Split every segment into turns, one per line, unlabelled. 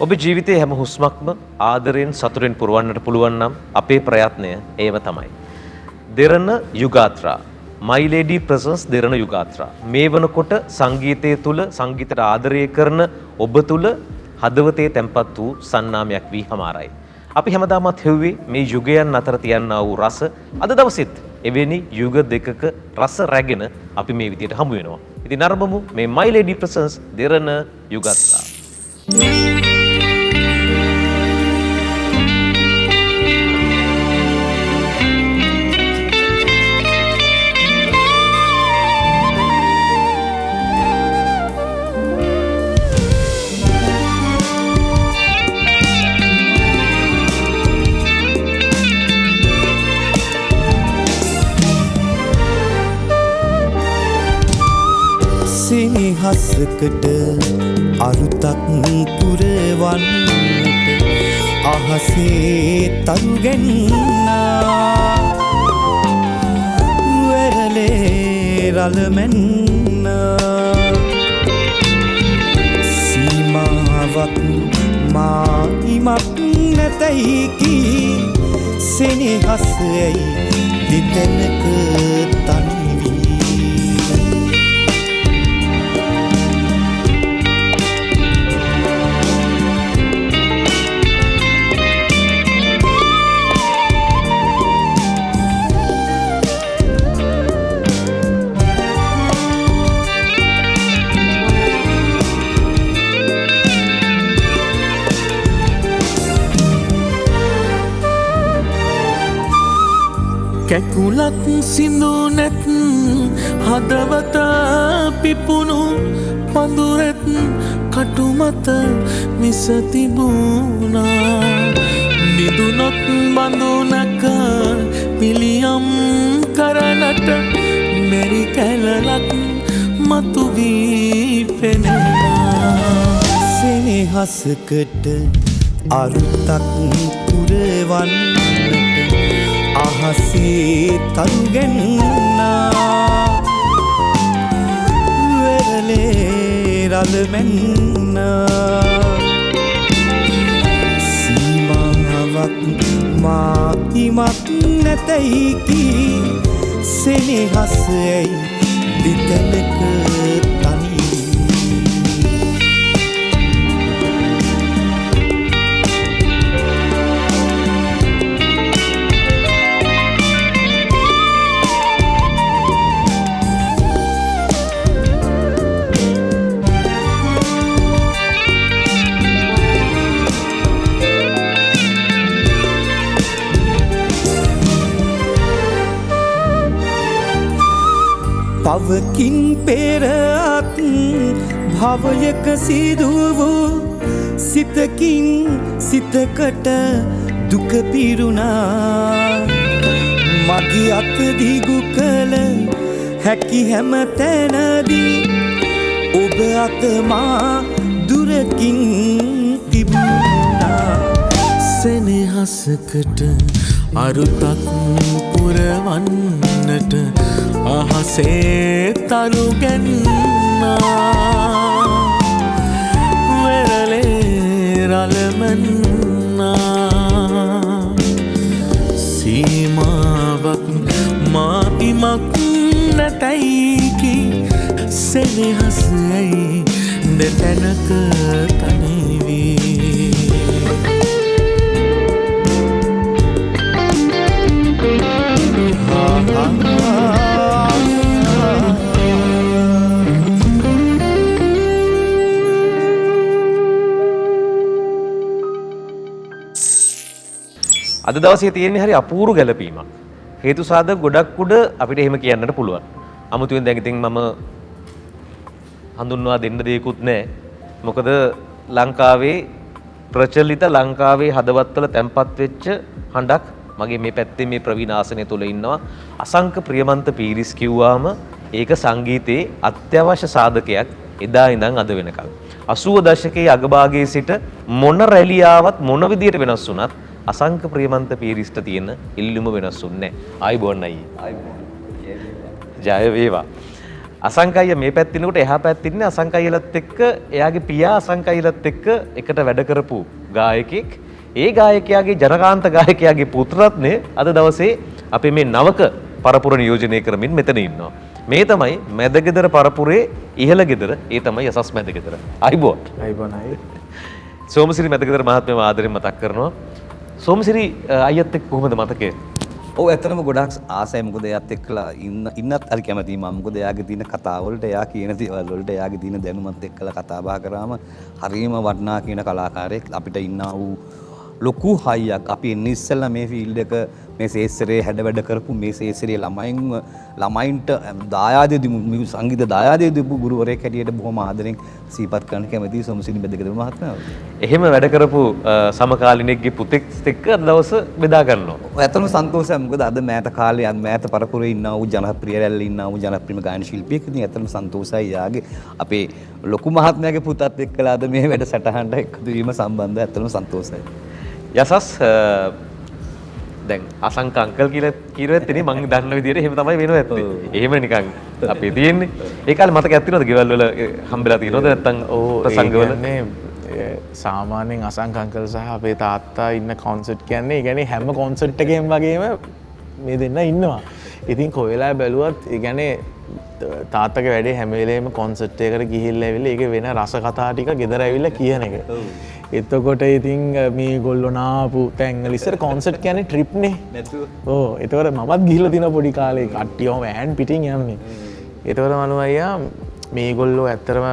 ඔබේ ජීවිතයේ හැම හුස්මක්ම ආදරයෙන් සතුටෙන් පුරවන්නට පුළුවන් නම් අපේ ප්‍රයත්නය ඒව තමයි. දෙරණ යුගාත්‍රා My Lady Presence දෙරණ යුගාත්‍රා මේ වනකොට සංගීතය තුල සංගීතයට ආදරය කරන ඔබ තුල හදවතේ තැම්පත් වූ සන්නාමයක් වී හමාරයි. අපි හැමදාමත් හෙව්වේ මේ යුගයන් අතර තියන්නා වූ රස අද දවසෙත් එවැනි යුග දෙකක රස රැගෙන අපි මේ විදියට හමු වෙනවා. ඉතින් නරඹමු මේ My Lady Presence දෙරණ යුගාත්‍රා.
සිනහසකට අරුතක් පුරවන්නට අහසේ තරුගැන්නා වෙරළේ රළමැන්න සීමාවක් මායිමක් නැතැයි කී සෙනෙහසයි දෙතැනක තනි
කැකුලක් සිඳු නැත් හදවත පිපුණු පඳුරෙත් කටුමත මිස තිබුණා නිදුනොත් බඳුනක පිළියම් කරනට මෙරි කැලලක් මතු වී පෙනෙනවා
සෙනෙහසකට අරුතක් පුරවන්නට අහසේ තරුගැන්නා වෙරළේ රළමැන්න සීමාවක් මායිමක් නැතැයි කී සෙනෙහසයි දිතැනක තනි පවකින් පෙරත් භවයක සිදු වූ සිතකින් සිතකට දුක පිරුණා මගේ අත දිගු කළ හැකි හැම තැනදී ඔබ අත මා දුරකින් තිබුණා
සෙනෙහසකට අරුතක් පුරවන්නට අහසේ තරුගැන්නා වෙරළේ රළමැන්නා සීමාවක් මායිමක් නැතැයි කී සෙනෙහසයි දෙතැනක තනි වී
අද දවසේ තියෙන්නේ හරි අපූර්ව ගැලපීමක්. හේතු සාධක ගොඩක් උඩ අපිට එහෙම කියන්නට පුළුවන්. අමුතුවෙන් දැන් ඉතින් මම හඳුන්වා දෙන්න දෙයක්වත් නැහැ. මොකද ලංකාවේ ප්‍රචලිත ලංකාවේ හදවත්වල තැම්පත් වෙච්ච හඬක් මගේ මේ පැත්තේ මේ ප්‍රවීණ ආසනය තුල ඉන්නවා. අසංක ප්‍රියමන්ත පීරිස් කිව්වාම ඒක සංගීතයේ අත්‍යවශ්‍ය සාධකයක් එදා ඉඳන් අද වෙනකල්. 80 දශකයේ අගභාගයේ සිට මොන රැලියාවක් මොන විදියට වෙනස් වුණත් අසංක ප්‍රියමන්ත පීරිස්ට තියෙන ඉල්ලුම වෙනස් වුන්නේ නැහැ. ආයිබෝන් අයියේ. ආයිබෝන්. ජය වේවා. අසංකය මේ පැත්තිනකොට එහා පැත්තින්නේ අසංකයලත් එක්ක එයාගේ පියා අසංකයලත් එක්ක එකට වැඩ කරපු ගායකෙක්. ඒ ගායකයාගේ ජනකාන්ත ගායකයාගේ පුත්‍රරත්නය අද දවසේ අපි මේ නවක පරපුර නියෝජනය කරමින් මෙතන ඉන්නවා. මේ තමයි මැදගෙදර පරපුරේ ඉහළ ගෙදර. ඒ තමයි යසස් මැදගෙදර. අයිබෝන්.
අයිබෝනයි.
සෝමසිරි මැදගෙදර මහත්මයාව ආදරෙන් මතක් කරනවා. සෝමසිරි අයියත් එක්ක කොහොමද මතකය?
ඔව් ඇත්තටම ගොඩාක් ආසයි. මොකද එයාත් එක්කලා ඉන්නත් හරි කැමතියි මම. මොකද එයාගේ තියෙන කතා වලට, එයා කියන දේවල් වලට, එයාගේ තියෙන දැනුමත් එක්කලා කතා බහ කරාම හරියම වටිනා කියන කලාකාරයෙක් අපිට ඉන්නා වූ ලොකු හයියක්. අපි එන්නේ ඉස්සෙල්ලා මේ ෆීල්ඩ් එක මේ ශේෂ්ත්‍රයේ හැඩ වැඩ කරපු මේ ශේෂ්ත්‍රයේ ළමයින්ට දායාදේ දීපු සංගීත දායාදේ දීපු ගුරුවරයෙක් හැටියට බොහොම ආදරෙන් සිහිපත් කරන්න කැමතියි සෝමසිරි මැදගෙදර මහත්මයා.
එහෙම වැඩ කරපු සමකාලීනෙක්ගේ පුතෙක් එක්ක අද දවස බෙදා ගන්නවා.
ඇත්තටම සන්තෝෂයි. මොකද අද මෑත කාලේ මෑත පරපුරේ ඉන්නා වූ ජනප්‍රිය රැල්ලේ ඉන්නා වූ ජනප්‍රිය ගායන ශිල්පියෙක්. ඉතින් ඇත්තටම සන්තෝෂයි යාගේ අපේ ලොකු මහත්මයාගේ පුතත් එක්කලා අද මේ වැඩසටහනට එකතු වීම සම්බන්ධව ඇත්තටම සන්තෝෂයි.
යසස් දැන් අසංක අංකල් කියලා කිරුවෙත් ඉතින් මම දන්න විදිහට එහෙම තමයි වෙනව ඇත්තේ. එහෙම නිකන් අපි තියෙන්නේ. ඒ කාලේ මතකයක් තියෙනවද ගෙවල් වල හම්බෙලා තියෙනවද නැත්නම් ප්‍රසංගවල?
සාමාන්‍යයෙන් අසංක අංකල් සහ අපේ තාත්තා ඉන්න කොන්සර්ට් කියන්නේ ඒ කියන්නේ හැම කොන්සර්ට් එකේම වගේම මේ දෙන්න ඉන්නවා. ඉතින් කොහෙලා බැලුවත් ඒ කියන්නේ තාත්තගේ වැඩේ හැම වෙලේම කොන්සර්ට් එකකට ගිහිල්ලා ඇවිල්ලා ඒකේ වෙන රස කතා ටික ගෙදර ඇවිල්ලා කියන එක. එතකොට ඉතින් මේ ගොල්ලෝ නාපු තැන්වල ඉස්සර කොන්සර්ට් කියන්නේ ට්‍රිප් නේ. ඔව්. ඒතකොට මමත් ගිහිල්ලා තියෙන පොඩි කාලේ කට්ටියම වෑන් පිටින් යන්නේ. ඒතකොට මනෝ අයියා මේගොල්ලෝ ඇත්තටම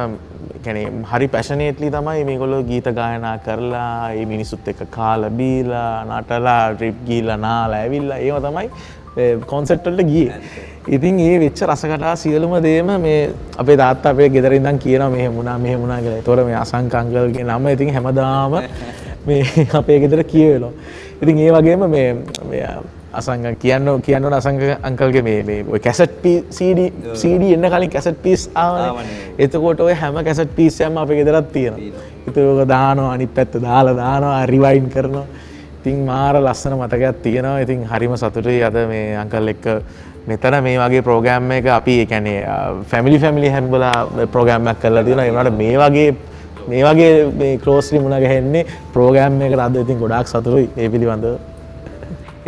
කියන්නේ හරි පැෂනේට්ලි තමයි මේගොල්ලෝ ගීත ගායනා කරලා මේ මිනිස්සුත් එක්ක කාලා බීලා නටලා ට්‍රිප් ගිහිල්ලා නාලා ඇවිල්ලා ඒව තමයි කොන්සර්ට් වලට ගියේ. ඉතින් ඒ වෙච්ච රසකටා සියලුම දේම මේ අපේ තාත්තා අපේ ගෙදර ඉඳන් කියනවා මෙහෙම වුණා කියලා. ඒතකොට මේ අසංක අංකල්ගේ නම ඉතින් හැමදාම මේ අපේ ගෙදර කියවෙනවා. ඉතින් ඒ වගේම මේ අසංක කියන්න අසංක අංකල්ගේ මේ ඔය කැසට් CD එන්න කලින් කැසට් පීස් ආවනේ. එතකොට ඔය හැම කැසට් පීස් එකක්ම අපේ ගෙදරත් තියෙනවා. ඉතින් ඔක දානවා අනිත් පැත්ත දානවා රිවයින්ඩ් කරනවා. ඉතින් මාර ලස්සන මතකයක් තියෙනවා. ඉතින් හරිම සතුටුයි අද මේ අංකල් එක්ක මෙතන මේ වගේ ප්‍රෝග්‍රෑම් එක අපි ඒ කියන්නේ ෆැමිලි හැම්බලා ප්‍රෝග්‍රෑම් එකක් කරලා තියෙනවා. ඒ වුණාට මේ වගේ මේ ක්ලෝස්ලි මුණ ගැහෙන්නේ ප්‍රෝග්‍රෑම් එකකට අද ඉතින් ගොඩාක් සතුටුයි ඒ පිළිබඳව.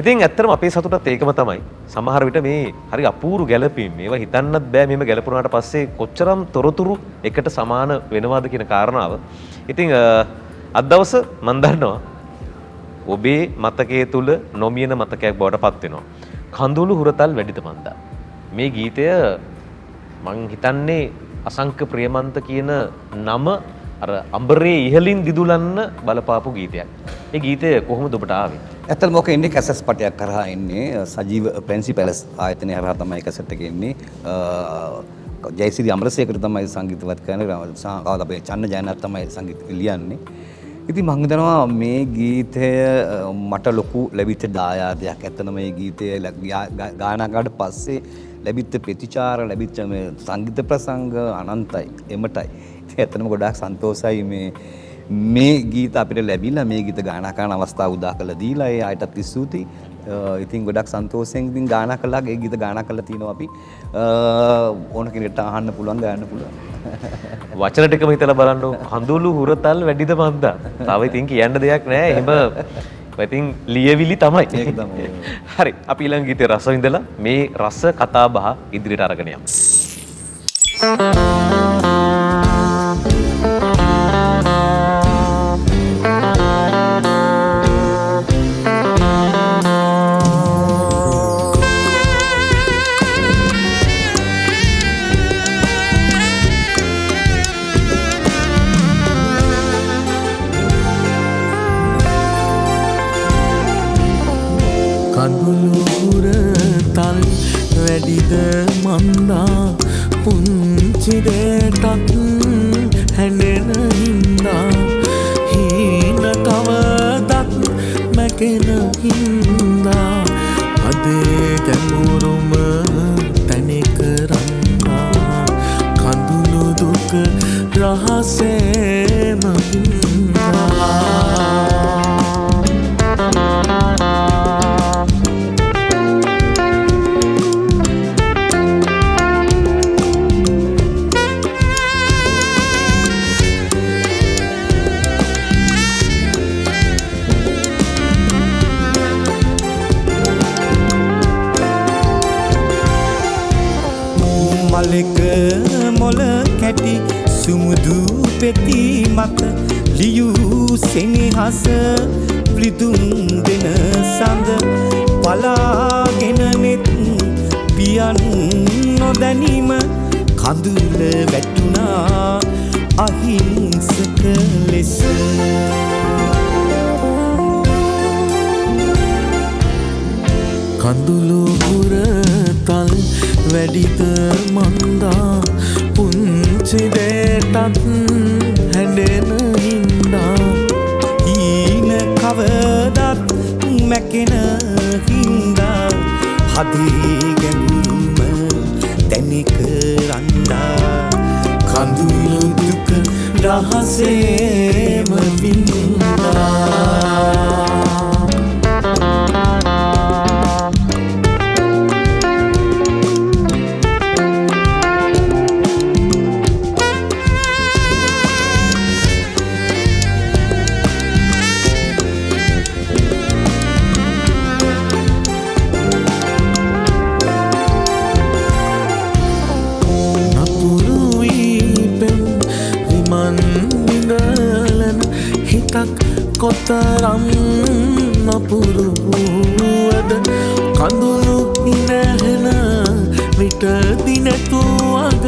ඉතින් ඇත්තටම අපේ සතුටත් ඒකම තමයි. සමහර විට මේ හරි අපූර්ව ගැළපීම් මේවා හිතන්නත් බෑ මේව ගැළපුණාට පස්සේ කොච්චරම් තොරතුරු එකට සමාන වෙනවද කියන කාරණාව. ඉතින් අද දවස මම දන්නවා ඔබේ මතකයේ තුල නොමියන මතකයක් බවට පත් වෙනවා. කඳුළු හුරතල් වැඩිද මන්දා. මේ ගීතය මං හිතන්නේ අසංක ප්‍රියමන්ත කියන නම අර අඹරේ ඉහලින් දිදුලන්න බලපාපු ගීතයක්. ඒ ගීතය කොහොමද ඔබට ආවේ?
ඇත්තටම ඔක එන්නේ කැසට් පටයක් කරහා එන්නේ. සජීව ප්‍රින්සි පැලස් ආයතනය හරහා තමයි කැසට් එක එන්නේ. ජයසිරි අමරසේකර තමයි සංගීතවත් කරන්නේ. අපේ චන්න ජයනාත් තමයි සංගීත ලියන්නේ. ඉතින් මම හිතනවා මේ ගීතය මට ලොකු ලැබිච්ච දායාදයක්. ඇත්තටම මේ ගීතය ගායනා කරාට පස්සේ ලැබිච්ච ප්‍රතිචාර ලැබිච්ච මේ සංගීත ප්‍රසංග අනන්තයි එමටයි. ඉතින් ඇත්තටම ගොඩාක් සන්තෝෂයි මේ ගීත අපිට ලැබිලා මේ ගීත ගායනා කරන අවස්ථාව උදා කළ දීලා ඒ අයටත් ස්තුතියි. ඉතින් ගොඩක් සන්තෝෂයෙන් ඉතින් ගායනා කළා. ඒ ගීත ගායනා කළා තිනවා අපි ඕන කෙනෙක්ට අහන්න පුළුවන් ගායන්න පුළුවන්.
වචන ටිකම හිතලා බලන්න කඳුළු හුරතල් වැඩිද මන්දා. තව ඉතින් කියන්න දෙයක් නැහැ. එහෙම ඉතින් ලියවිලි තමයි.
ඒක තමයි.
හරි. අපි ඊළඟ ගීතේ රස විඳලා මේ රස කතා බහ ඉදිරියට අරගෙන යමු.
කඳුළු හුරතල් වැඩිද මන්දා පුංචි දෙයටත් හැඬෙන හින්දා හීන කවදත් මැකෙන හින්දා අදේ ගැඹුරුම තැනෙක රන්නා කඳුළු දුක රහසේම හින්දා
පෙති මත ලියූ සෙනෙහස ප්‍රිදුම් දෙන සඳ පලාගෙන නෙත් පියන් නොදැනීම කඳුල වැටුණා අහිංසක ලෙස
කඳුළු හුරතල් වැඩිද මන්දා පුංචි දේටත් හැඩෙන හින්දා
හීන කවදත් මැකෙන හින්දා හදේ ගැඹුරුම තැනික රන්දා කඳුළු දුක රහසේම වින්දා
කොතරම් නපුරු වුවද කඳුළු ඉනහෙන විට දිනතුවද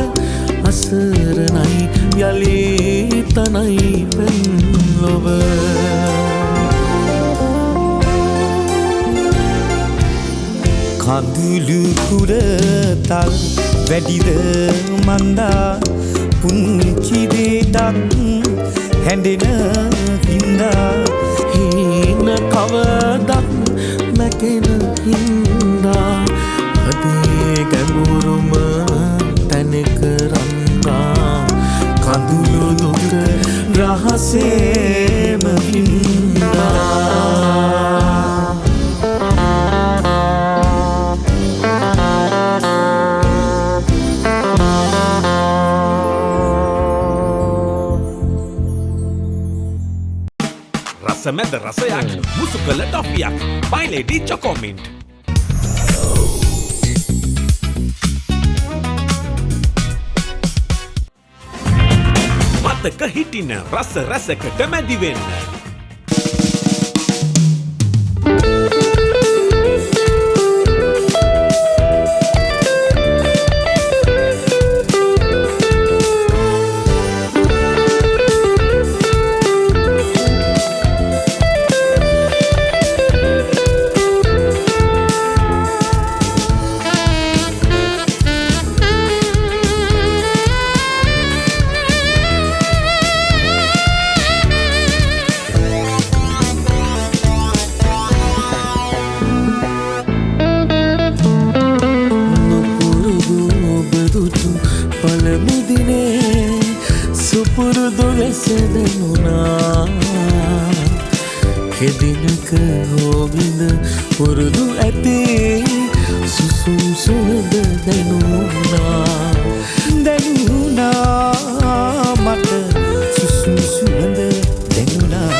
අසරණයි යලී තනයි පෙන්ලොව
කඳුළු කුරතල් වැඩිද මන්දා පුංචි දේටත් හැඬෙන හින්දා
හීන කවදත් මැකෙන හින්දා අදේ ගැඹුරුම තැනක රන්දා කඳුළු දුක රහසේම වින්දා
රසමැද රසයක් මුසු කළ ටොෆියක් My Lady චොකෝමින්ට් මතක හිටින රස රසකට මැදි වෙන්න
කෙදිනක හෝවිද පුරුදු ඇතේ සුසුම් සුවඳ
දැනුණා මට සුසුම් සුවඳ දැනුණා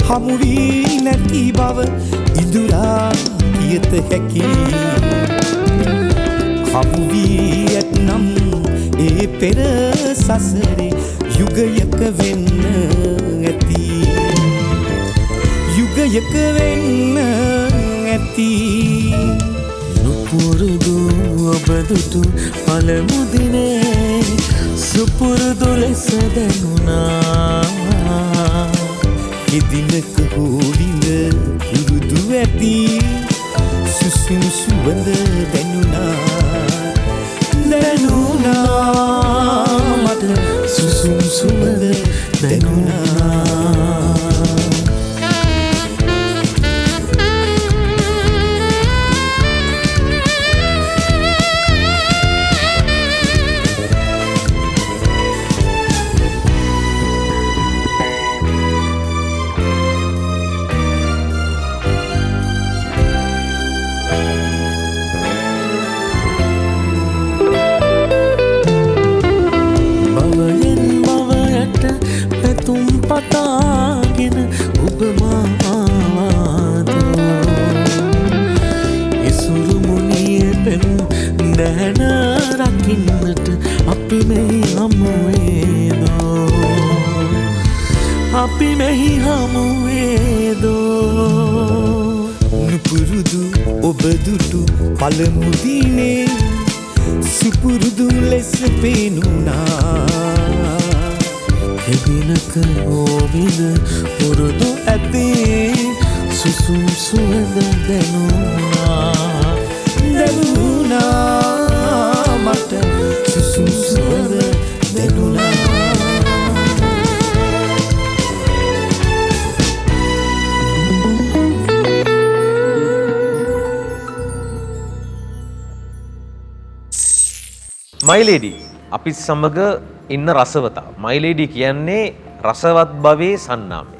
හමුවී නැති බව ඉදුරා කියත හැකි හමුවී ඇත්නම් ඒ පෙර සසරේ යුගයක වෙන්න ඇති යුගයක වෙන්න ඇති
නුපුරුදු ඔබදුටු පළමු දිනේ සුපුරුදු ලෙස දැනුණා
කෙදිනක හෝවිඳ පුරුදු ඇති සුසුම් සුවඳ දැනුණා සුසුම් සුවඳ දැනුණා පතාගෙන ඔබ මාවාදෝ ඉසුරු මුනියේ පෙන් දැන රකින්නට අපි මෙහි හමුවේදෝ අපි මෙහි හමුවේදෝ නුපුරුදු ඔබ දුටු පළමු දිනේ සුපුරුදු ලෙස පේනුණා එදිනක ඕවිද පුරුදු ඇති සුසුම් සුවඳ දැනුණා මට සුසුම් සුවඳ දැනුණා
My lady අපි සමග ඉන්න රසවතා My lady කියන්නේ රසවත් භවයේ සන්නාමය.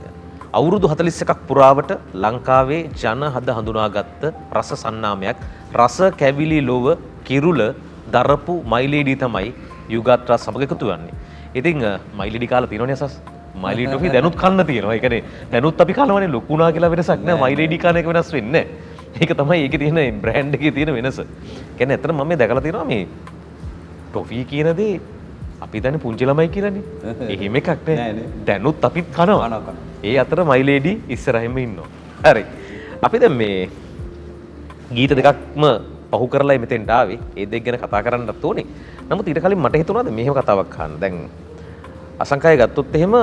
අවුරුදු 41ක් පුරාවට ලංකාවේ ජන හද හඳුනාගත්ත රස සන්නාමයක් රස කැවිලි ලොව කිරුල දරපු My lady තමයි යුගාත්‍රා සමග එකතු වෙන්නේ. ඉතින් My lady කාලා තියෙනවනේ අසස්. My lady අපි දැනුත් කන්න තියෙනවා. ඒ කියන්නේ දැනුත් අපි කනවනේ ලොකුණා කියලා වෙනසක් නෑ. My lady කන එක වෙනස් වෙන්නේ නෑ. ඒක තමයි ඒකේ තියෙන බ්‍රෑන්ඩ් එකේ තියෙන වෙනස. කියන්නේ ඇත්තටම මම මේ දැකලා තියෙනවා මේ ටොෆී කියන දේ අපි දන්නේ පුංචි ළමයි කියලානේ. එහෙම එකක් නෑ. දැනුත් අපිත් කනවා. ඒ අතර My lady ඉස්සරහින්ම ඉන්නවා. හරි. අපි දැන් මේ ගීත දෙකක්ම පහු කරලා මෙතෙන්ට ආවේ. ඒ දෙක ගැන කතා කරන්නත් ඕනේ. නමුත් ඊට කලින් මට හිතුණාද මෙහෙම කතාවක් අහන්න. දැන් අසංකය ගත්තොත් එහෙම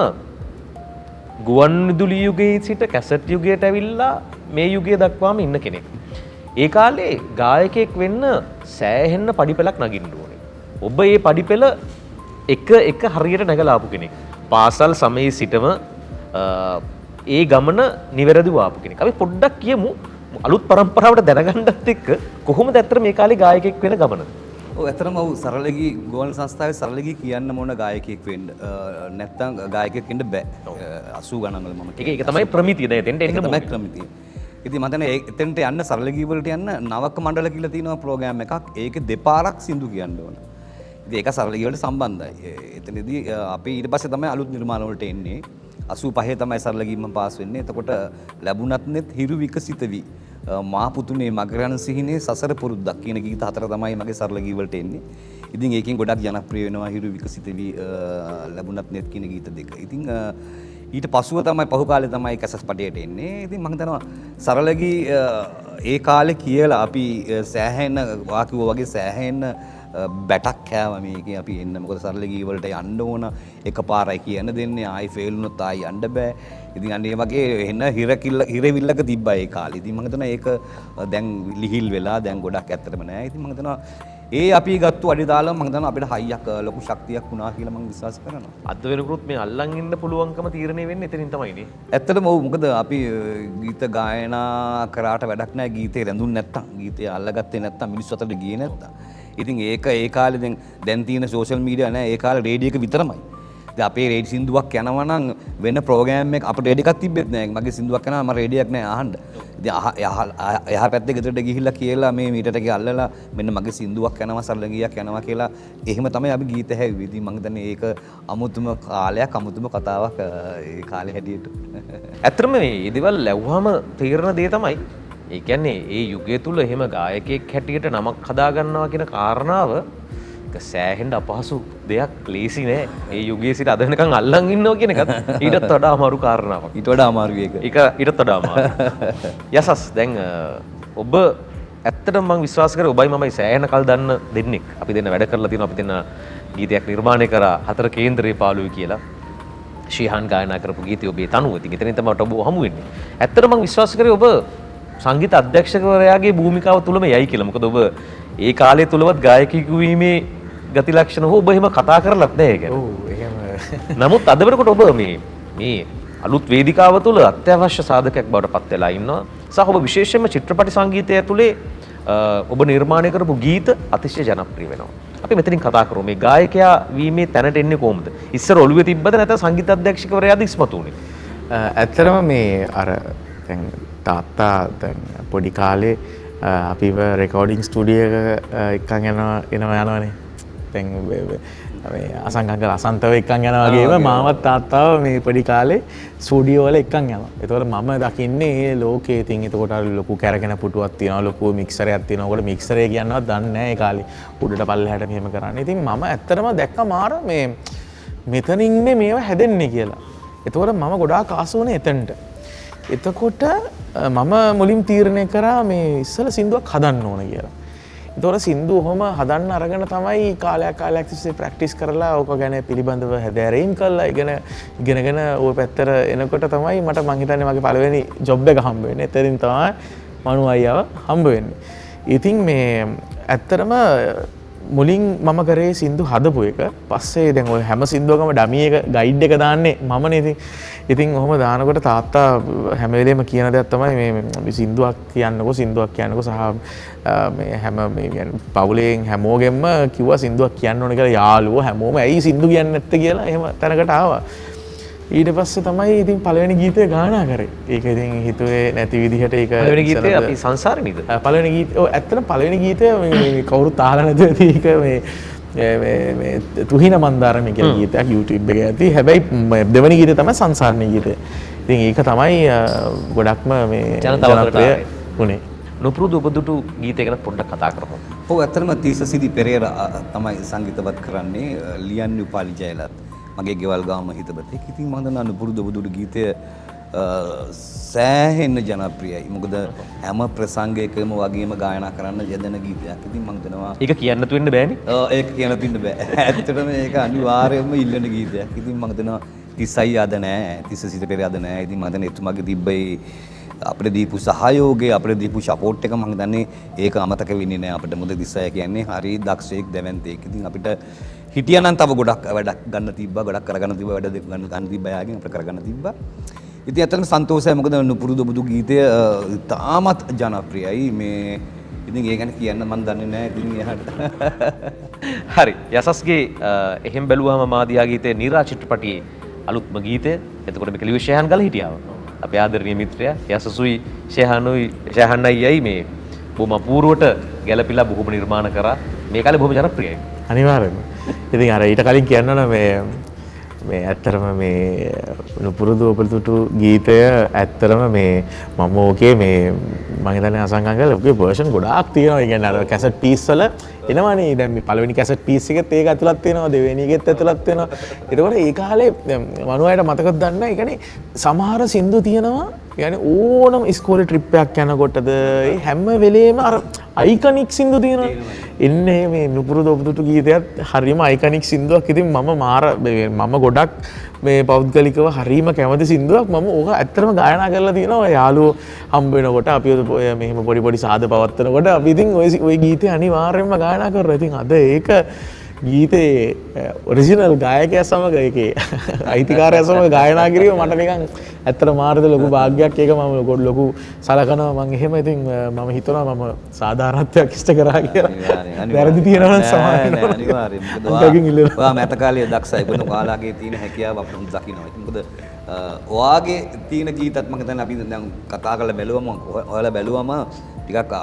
ගුවන් විදුලි යුගයේ සිට කැසට් යුගයට ඇවිල්ලා මේ යුගය දක්වාම ඉන්න කෙනෙක්. ඒ කාලේ ගායකයෙක් වෙන්න සෑහෙන්න පඩිපෙලක් නගින්න ඕනේ. ඔබ මේ පඩිපෙල එක හරියට නැගලා ආපු කෙනෙක්. පාසල් සමයේ සිටම ඒ ගමන නිවැරදිව ආපු කෙනෙක්. අපි පොඩ්ඩක් කියමු අලුත් පරම්පරාවට දැනගන්නත් එක්ක කොහොමද ඇත්තට මේ කාලේ ගායකයෙක් වෙන ගමන?
ඔව් ඇත්තටම ඔව් සරලගී ගෝවල් සංස්ථාවේ සරලගී කියන්න මොන ගායකයෙක් වෙන්න නැත්තම් ගායකයෙක් වෙන්න බෑ. 80 ගණන් වල මම
ඒක තමයි ප්‍රමිතිය. දැන් එතෙන්ට එන්න
තමයි ප්‍රමිතිය. ඉතින් මම හිතන්නේ එතෙන්ට යන්න සරලගී වලට යන්න නවක මණ්ඩල කියලා තියෙනවා ප්‍රෝග්‍රෑම් එකක්. ඒකේ දෙපාරක් සින්දු කියන්න ඕන. ඉතින් ඒක සරලගී වලට සම්බන්ධයි. එතනදී අපි ඊට පස්සේ තමයි අලුත් නිර්මාණ වලට එන්නේ. 85 තමයි සරලගීම පාස් වෙන්නේ. එතකොට ලැබුණත් නෙත් හිරු විකසිත වී මා පුතුනේ මගරන් සිහිනේ සසර පුරුද්දක් කියන ගීත හතර තමයි මගේ සරලගී වලට එන්නේ. ඉතින් ඒකෙන් ගොඩක් ජනප්‍රිය වෙනවා හිරු විකසිත වී ලැබුණත් නෙත් කියන ගීත දෙක. ඉතින් ඊට පසුව තමයි පහු කාලේ තමයි කැසස් පටියට එන්නේ. ඉතින් මම හිතනවා සරලගී ඒ කාලේ කියලා අපි සෑහෙන වාකියෝ වගේ සෑහෙන බැටක් කෑවා මේකේ අපි එන්න. මොකද සරලගී වලට යන්න ඕන එකපාරයි කියන්න දෙන්නේ. ආයි ෆේල් වුණොත් ආයි යන්න බෑ. ඉතින් අන්න ඒ වගේ එන හිරවිල්ලක තිබ්බා ඒ කාලේ. ඉතින් මම හිතනවා ඒක දැන් ලිහිල් වෙලා දැන් ගොඩක් ඇත්තටම නෑ. ඉතින් මම හිතනවා ඒ අපි ගත්තු අඩි දාලා මම හිතනවා අපිට හයියක් ලොකු ශක්තියක් වුණා කියලා මම විශ්වාස කරනවා.
අද වෙනකොත් මේ අල්ලන් ඉන්න පුළුවන්කම තීරණය වෙන්නේ එතනින් තමයිනේ.
ඇත්තටම ඔව්. මොකද අපි ගීත ගායනා කරාට වැඩක් නෑ. ගීතේ රැඳුන් නැත්තම් ගීතේ අල්ලගත්තේ නැත්තම් මිනිස්සු අතරට ගියේ නැත්තම්. ඉතින් ඒක ඒ කාලේ දැන් තියෙන සෝෂල් මීඩියා නෑ. ඒ කාලේ රේඩියෝ එක විතරමයි. දැන් අපේ රේඩියෝ සින්දුවක් යනවා නම් වෙන ප්‍රෝග්‍රෑම් එක අපිට රේඩියෝ එකක් තිබෙත් නෑ. මගේ සින්දුවක් යනවා මම රේඩියෝ එකක් නෑ අහන්න. ඉතින් එහා පැත්තේ ගෙදරට ගිහිල්ලා කියලා මේ මීටරට එක අල්ලලා මෙන්න මගේ සින්දුවක් යනවා සරලගියක් යනවා කියලා එහෙම තමයි අපි ගීත හැව්වේ. ඉතින් මම හිතන්නේ ඒක අමුතුම කාලයක් අමුතුම කතාවක් ඒ කාලේ හැටියට.
ඇත්තටම මේ දේවල් ලැබුවාම තීරණ දේ තමයි. ඒ කියන්නේ ඒ යුගය තුල එහෙම ගායකයෙක් හැටියට නමක් හදා ගන්නවා කියන කාරණාව සෑහෙන්න අපහසු දෙයක් ලේසි නෑ. ඒ යුගයේ සිට අද වෙනකන් අල්ලන් ඉන්නවා කියන එකත් ඊටත් වඩා අමාරු කාරණාවක්.
ඊට වඩා අමාරුයි ඒක.
ඒක ඊටත් වඩා අමාරුයි. යසස් දැන් ඔබ ඇත්තටම මම විශ්වාස කරේ ඔබයි මමයි සෑහෙන කල් දන්න දෙන්නෙක්. අපි දෙන්න වැඩ කරලා තියෙනවා. අපි දෙන්න ගීතයක් නිර්මාණය කරා හතර කේන්දරේ පාළුයි කියලා. ශීහාන් ගායනා කරපු ගීතය ඔබේ තනුව. ඉතින් එතනින් තමයි ඔබ හමු වෙන්නේ. ඇත්තටම මම විශ්වාස කරේ ඔබ සංගීත අධ්‍යක්ෂකවරයාගේ භූමිකාව තුලම යයි කියලා. මොකද ඔබ ඒ කාලය තුලවත් ගායකයෙකු වීමේ ගති ලක්ෂණ හෝ ඔබ එහෙම කතා කරලත් නැහැ ඒක.
ඔව් එහෙම
නමුත් අද වෙනකොට ඔබ මේ අලුත් වේදිකාව තුළ අත්‍යවශ්‍ය සාධකයක් බවට පත් වෙලා ඉන්නවා. සහ ඔබ විශේෂයෙන්ම චිත්‍රපට සංගීතය ඇතුලේ ඔබ නිර්මාණය කරපු ගීත අතිශය ජනප්‍රිය වෙනවා. අපි මෙතනින් කතා කරමු මේ ගායකයා වීමේ තැනට එන්නේ කොහොමද? ඉස්සර ඔළුවේ තිබ්බද නැත්නම් සංගීත අධ්‍යක්ෂකවරයාද ඉස්මතු වුනේ?
ඇත්තටම මේ අර දැන් තාත්තා දැන් පොඩි කාලේ අපිව රෙකෝඩින් ස්ටුඩියෝ එක එක්කන් යනවනේ. දැන් මේ අසංගංගල අසන්තව එක්කන් යනවා වගේම මාවත් තාත්තාව මේ පොඩි කාලේ ස්ටුඩියෝ වල එක්කන් යනවා. ඒතකොට මම දකින්නේ මේ ලෝකේ ඉතින් එතකොට අර ලොකු කැරගෙන පුටුවක් තියෙනවා, ලොකු මික්සරයක් තියෙනවා. ඔකට මික්සරේ කියනවත් දන්නේ නැහැ ඒ කාලේ. උඩට පල්ලෙහාට මෙහෙම කරන්නේ. ඉතින් මම ඇත්තටම දැක්ක මාර මේ මෙතනින් මේව හැදෙන්නේ කියලා. එතකොට මම ගොඩාක් ආස වුණේ එතනට. එතකොට මම මුලින් තීරණය කරා මේ ඉස්සල සින්දුවක් හදන්න ඕන කියලා. එතකොට සින්දු ඔහොම හදන්න අරගෙන තමයි කාලයක් තිස්සේ ප්‍රැක්ටිස් කරලා ඕක ගැන පිළිබඳව හැදෑරීම් කරලා ඉගෙනගෙන ওই පැත්තට එනකොට තමයි මට මං හිතන්නේ මගේ පළවෙනි ජොබ් එක හම්බ වෙන්නේ. එතනින් තමයි මනු අයියාව හම්බ වෙන්නේ. ඉතින් මේ ඇත්තටම මුලින් මම කරේ සින්දු හදපු එක. පස්සේ දැන් ඔය හැම සින්දුවකම ඩමි එක ගයිඩ් එක දාන්නේ මමනේ. ඉතින් ඔහොම දානකොට තාත්තා හැම වෙලේම කියන දෙයක් තමයි මේ සින්දුවක් කියන්නකෝ සහ මේ හැම මේ කියන්නේ පවුලෙන් හැමෝගෙම කිව්වා සින්දුවක් කියන්න ඕනේ කියලා. යාළුවෝ හැමෝම ඇයි සින්දු කියන්නේ නැත්තේ කියලා එහෙම තැනකට ආවා. ඊට පස්සේ තමයි ඉතින් පළවෙනි ගීතය ගායනා කරේ. ඒක ඉතින් හිතුවේ නැති විදිහට ඒක
පළවෙනි ගීතය අපි සංසාරේ නේද?
පළවෙනි ගීතය ඔව් ඇත්තටම පළවෙනි ගීතය මේ කවුරුත් අහලා නැතුව ඒක මේ තුහින මන්දාරම කියලා ගීතයක් YouTube එකේ ඇති. හැබැයි දෙවෙනි ගීතය තමයි සංසාරණී ගීතය. ඉතින් ඒක තමයි ගොඩක්ම මේ ජනප්‍රිය වුණේ.
නුපුරුදු ඔබදුටු ගීතය ගැන පොඩ්ඩක් කතා කරමු.
ඔව් ඇත්තටම තීසසිරි පෙරේරා තමයි සංගීතවත් කරන්නේ. ලියන් උපාලි ජයලත් මගේ ගෙවල් ගාම හිතබතේ. ඉතින් මම දන්නා නුපුරුදු ඔබදුටු ගීතය සෑහෙන්න ජනප්‍රියයි. මොකද හැම ප්‍රසංගයකම වගේම ගායනා කරන්න යදෙන ගීතයක්. ඉතින් මම හිතනවා
ඒක කියන්න තු වෙන්න බෑනේ.
ඒක කියන්න තින්න බෑ. ඇත්තටම ඒක අනිවාර්යයෙන්ම ඉල්ලන ගීතයක්. ඉතින් මම හිතනවා 30යි අද නෑ, 30 සිට පෙර අද නෑ. ඉතින් මම හිතන්නේ එතුමාගේ තිබ්බයි අපිට දීපු සහයෝගය, අපිට දීපු සපෝට් එක මම හිතන්නේ ඒක අමතක වෙන්නේ නෑ අපිට. මොකද 30 කියන්නේ හරි දක්ෂයෙක් දැවැන්තයෙක්. ඉතින් අපිට හිටියනම් තව ගොඩක් වැඩක් ගන්න තිබ්බා, ගොඩක් කරගන්න තිබ්බා, වැඩ දෙක ගන්න තිබ්බා යාගෙන් අපිට කරගන්න තිබ්බා. ඉතින් ඇත්තටම සන්තෝෂයි. මොකද නුපුරුදු ඔබදු ගීතය තාමත් ජනප්‍රියයි. මේ ඉතින් ඒ ගැන කියන්න මම දන්නේ නැහැ. ඉතින් එහාට
හරි. යසස්ගේ එහෙම් බැලුවාම මාදියා ගීතේ නීරා චිත්‍රපටියේ අලුත්ම ගීතය. එතකොට මේක ලිවි ෂයහන් ගල හිටියාව. අපේ ආදරණීය මිත්‍රයා යසසුයි ෂයහන් අයියයි මේ බොහොම අපූර්වට ගැළපිලා බොහොම නිර්මාණ කරා. මේ කාලේ බොහොම ජනප්‍රියයි.
අනිවාර්යයෙන්ම. ඉතින් අර ඊට කලින් කියන්න මේ ඇත්තරම මේ නුපුරුදු ඔබතුටු ගීතය ඇත්තරම මේ මම ඕකේ මේ මම හිතන්නේ අසංගංගල ඔකේ වර්ෂන් ගොඩාක් තියෙනවා. ඒ කියන්නේ අර කැසට් පීස් වල එනවනේ. දැන් මේ පළවෙනි කැසට් පීස් එකෙත් ඒක ඇතුළත් වෙනවා, දෙවෙනි එකෙත් ඇතුළත් වෙනවා. ඒකෝට ඒ කාලේ මනුවයට මතකද දන්නේ නැහැ. ඒ කියන්නේ සමහර සින්දු තියෙනවා. يعني ඕනම ඉස්කෝලේ ට්‍රිප් එකක් යනකොටද ඒ හැම වෙලේම අර අයිකනික් සින්දු තියෙනවා. ඉන්නේ මේ නුපුරුදු ඔබතුටු ගීතයත් හරියම අයිකනික් සින්දුවක්. ඉතින් මම ගොඩක් මේ පෞද්ගලිකව හරියම කැමති සින්දුවක්. මම ඕක ඇත්තටම ගායනා කරලා තියෙනවා. යාළුවෝ හම්බ වෙනකොට අපි මෙහෙම පොඩි සාද පවත්වනකොට අපි ඉතින් ওই ගීතය අනිවාර්යයෙන්ම ගායනා කරනවා. ඉතින් අද ඒක ගීතේ ඔරිජිනල් ගායකයා සමග ඒකේ අයිතිකාරයා සමග ගායනා කිරීම මට නිකන් ඇත්තට මාර්ගද ලොකු භාග්යක්. ඒක මම ලොකු සලකනවා. මම එහෙම ඉතින් මම හිතනවා මම සාධාරණත්වයක් ඉෂ්ට කරා කියලා. වැරදි තියෙනවා නම් සමාවෙන්න.
අනිවාර්යයෙන්. මොකද ඔයා මෑත කාලේ දක්ෂයි. වෙන ඔයාලගේ තියෙන හැකියාව අපිට දකින්න. මොකද ඔයාගේ තියෙන ගීතත් මම හිතන්නේ අපි දැන් කතා කරලා බැලුවම ඔයාලා බැලුවම ටිකක්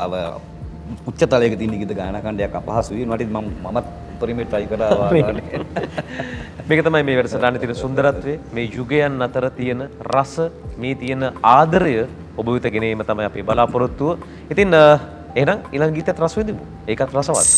උච්චතලයක තියෙන ගීත ගායනා කණ්ඩයක් අපහසුයි. මමත් පරිමේ try කරා.
මේක තමයි මේ වැඩසටහනේ තියෙන සුන්දරත්වය. මේ යුගයන් අතර තියෙන රස, මේ තියෙන ආදරය ඔබ වෙත ගෙනීම තමයි අපේ බලාපොරොත්තුව. ඉතින් එහෙනම් ඊළඟ ගීතයත් රස විඳිමු. ඒකත් රසවත්.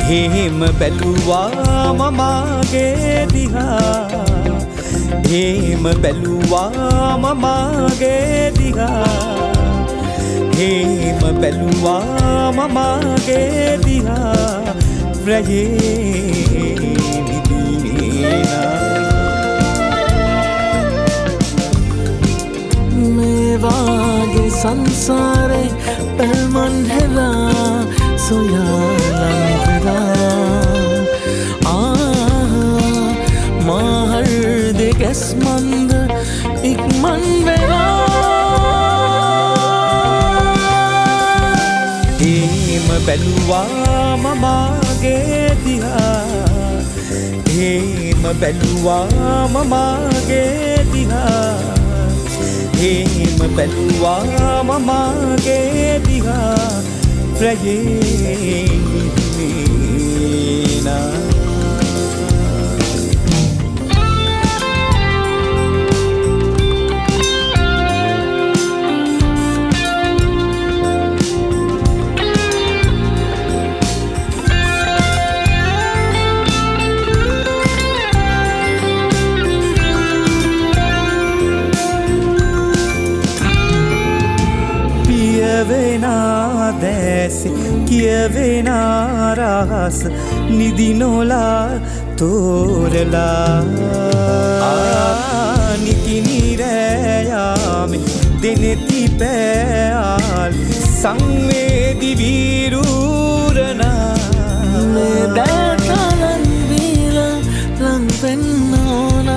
හේම බැලුවාම මාගේ දිහා හේම බැලුවාම මාගේ දිහා හේම බැලුවාම මාගේ දිහා රැයේ නිදිනේනා මේ වාගේ සංසාරේ පැල්මන් හෙලා සොයාලන් වෙලා මාහල් දෙකැස් මන්ද ඉක්මන් වෙලා හේම බැලුවාම මාගේ දිහා හේම බැලුවාම මාගේ දිහා හේම බැලුවාම මාගේ දිහා රැයේ නිදිනේනා දැසි කියවෙනා රහස නිදිනොලා තෝරලා නිතිනිරෑයාමි දෙනෙති පෑල් සංවේදි වීරූරනා දැතලන් වීල ලංවෙන්න ඕන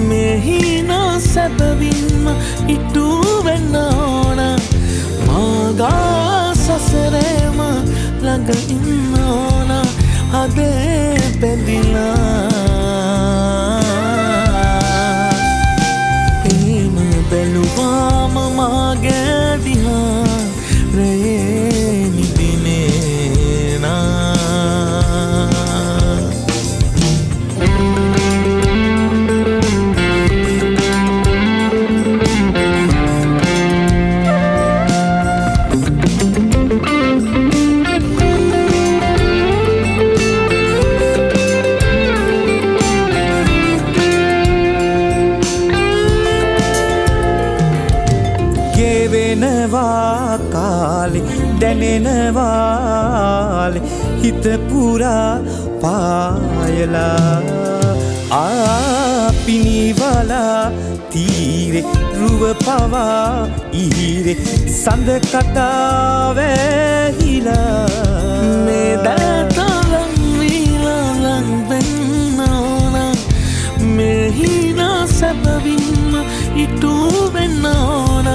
මෙහිනා සැබවින්ම ඉටුවෙන්න ඕන මාගා සසරේම ළඟ ඉන්න ඕන හදේ පැදිලා එහෙම බැලුවාම මාගේ දිහා රැයේ නිදිනේනා දැනෙනවාලෙ හිත පුරා පායලා පිනිවලා තීරෙ රුව පවා ඉහිරෙ සඳ කතා වැහිලා මේ දැතලන් වීලලන් වෙන්න ඕන මෙහිනා සැබවින්ම ඉටු වෙන්න ඕන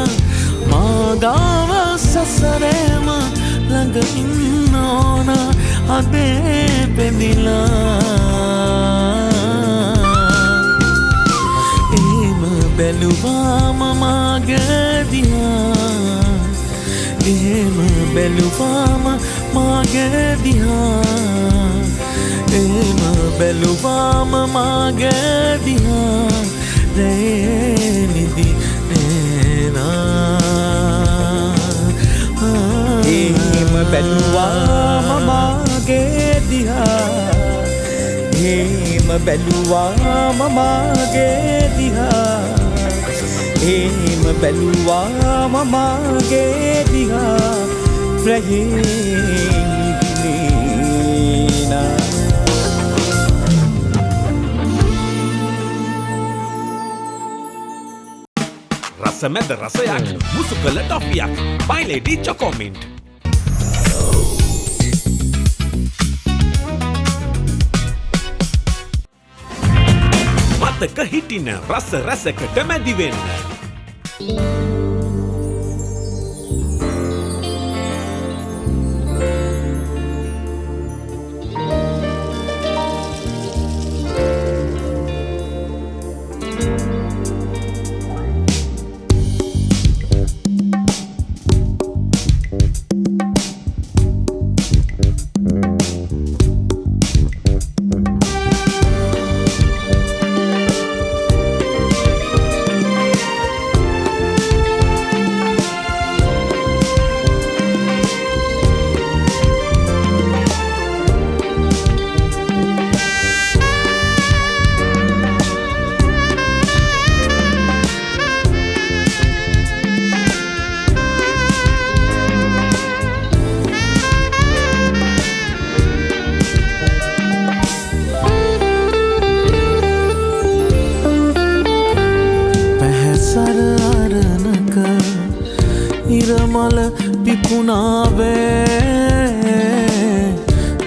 මාගාව සසරේම ළඟ ඉන්න ඕන අදේ පෙදිලා එහෙම බැලුවාම මාගේ දිහා එහෙම බැලුවාම මාගේ දිහා එහෙම බැලුවාම මාගේ දිහා රැයේ නිදිනේනා එහෙම බැලුවාම මාගේ දිහා එහෙම බැලුවාම මාගේ දිහා එහෙම බැලුවාම මාගේ දිහා රැයේ නිදිනේනා
රසමැද රසයක් මුසු කළ ටොෆියක් My Lady Chocomint මතක හිටින රස රසකට මැදිවෙන්න
පිපුණාවේ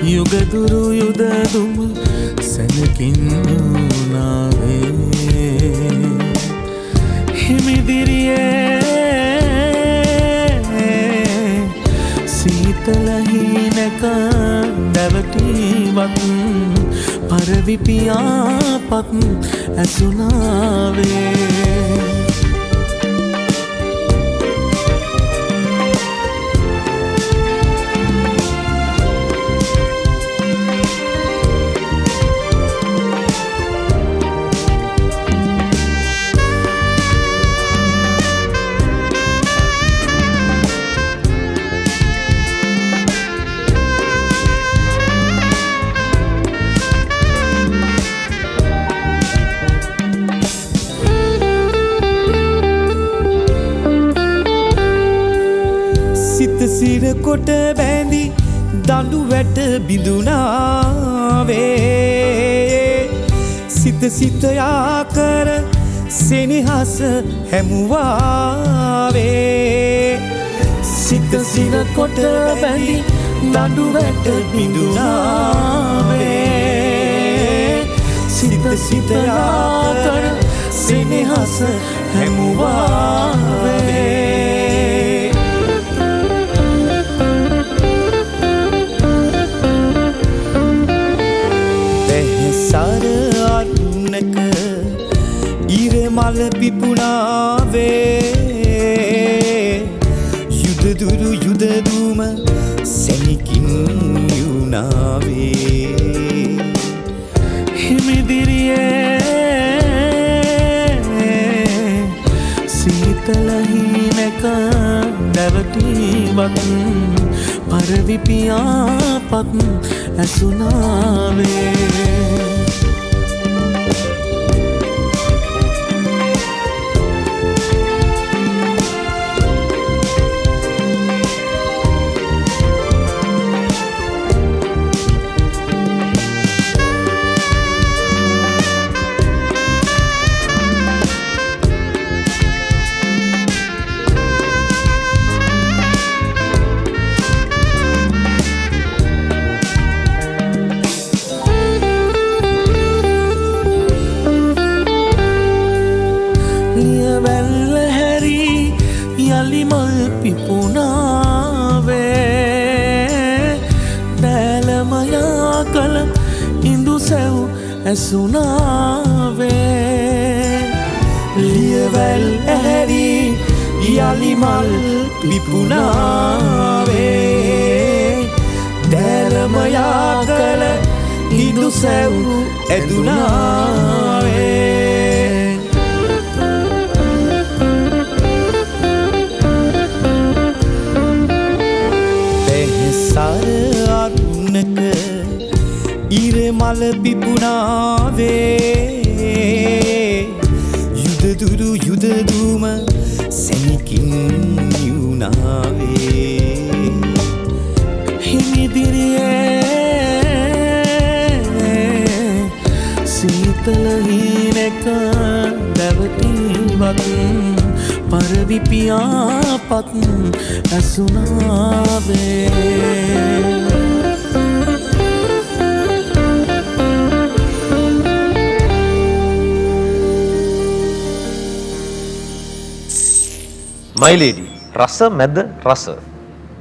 යුගදුරු යුදදුම සැනකින් නාවේ හිමිදිරියේ සීතලහිනක නැවටීවත් පරවිපියාපත් ඇසුනාවේ සිර කොට බැඳි දඬු වැට බිඳුනාවේ සිත සිත යාකර සෙනෙහස හැමුවාවේ සිත සිර කොට බැඳි දඬු වැට බිඳුනාවේ සිත සිත යාකර සෙනෙහස හැමුවාවේ සර අරුණක ඉරමල පිපුණාවේ යුදදුරු යුදදුම සැනිකින් යුනාවේ හිමිදිරියේ සීතලහිනක නැවටීවත් පරවිපියාපත් ඇසුනාවේ යලිමල් පිපුණාවේ දැලමයා කළ ඉඳු සැව් ඇසුනාවේ ලියවැල් ඇහැරි යලිමල් පිපුණාවේ දැලමයා කළ ඉඳු සැව් ඇදුනාවේ සර අරුණක ඉරමල පිපුණාවේ යුදදුරු යුදදුම සැනිකින් යුනාවේ හිමිදිරියේ සීතලහිනක දැවටීවත් පරවිපියාපත් ඇසුනාවේ
මයිලේඩි රස මැද රස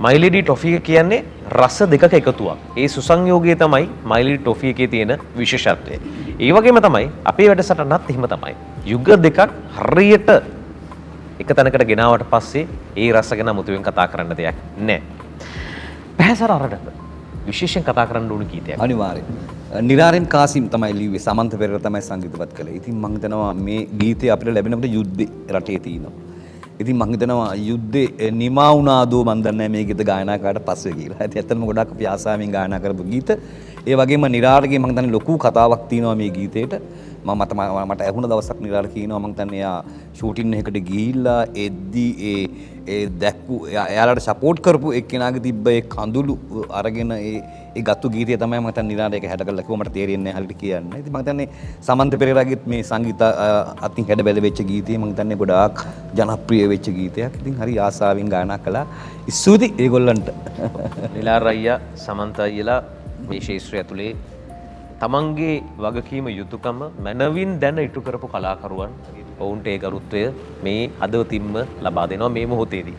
මයිලේඩි ටොෆි එක කියන්නේ රස දෙකක එකතුවක්. ඒ සුසංයෝගය තමයි මයිලේඩි ටොෆි එකේ තියෙන විශේෂත්වය. ඒ වගේම තමයි අපේ වැඩසටහනත් එහෙම තමයි. යුග දෙකක් හරියට එක තැනකට ගෙනාවට පස්සේ ඒ රස ගැන මුතුවෙන් කතා කරන්න දෙයක් නැහැ. පැහැසර අරඩක විශේෂයෙන් කතා කරන්න ඕන ගීතයක්.
අනිවාර්යෙන්. නිරාරෙන් කාසිම් තමයි ලිව්වේ. සමන්ත පෙරේරා තමයි සංගීතවත් කළේ. ඉතින් මම හිතනවා මේ ගීතය අපිට ලැබෙනකොට යුද්ධේ රටේ තියෙනවා. ඉතින් මම හිතනවා යුද්ධේ නිමා වුණාදෝ මන් දන්නේ මේ ගීත ගායනා කරාට පස්සේ කියලා. ඉතින් ඇත්තටම ගොඩක් අපි ආසාවෙන් ගායනා කරපු ගීත. ඒ වගේම නිරාරගේ මම හිතන්නේ ලොකු කතාවක් තියෙනවා මේ ගීතේට. මට ඇහුණ දවසක් නිරාට කියනවා මං හිතන්නේ එයා ෂූටින් එකකට ගිහිල්ලා එද්දී ඒ දැක්කු එයාලට සපෝට් කරපු එක්කෙනාගේ තිබ්බ ඒ කඳුළු අරගෙන ඒ ගත්තු ගීතය තමයි මම හිතන්නේ නිරාට ඒක හැඩ කරලා කිව්වා මට තේරෙන්නේ නැහැ හරියට කියන්න. ඉතින් මම හිතන්නේ සමන්ත පෙරේරාගෙත් මේ සංගීත අතින් හැඩ බැල වෙච්ච ගීතය මම හිතන්නේ ගොඩාක් ජනප්‍රිය වෙච්ච ගීතයක්. ඉතින් හරි ආසාවෙන් ගායනා කළා. ස්තුතියි ඒගොල්ලන්ට.
නිලාර අයියා සමන්ත අයියලා මේ ශාස්ත්‍රය ඇතුලේ තමන්ගේ වගකීම යුතුයකම මනවින් දැන ඉටු කරපු කලාකරුවන් ඔවුන්ට ඒ ගරුත්වය මේ හදවතින්ම ලබා දෙනවා මේ මොහොතේදී.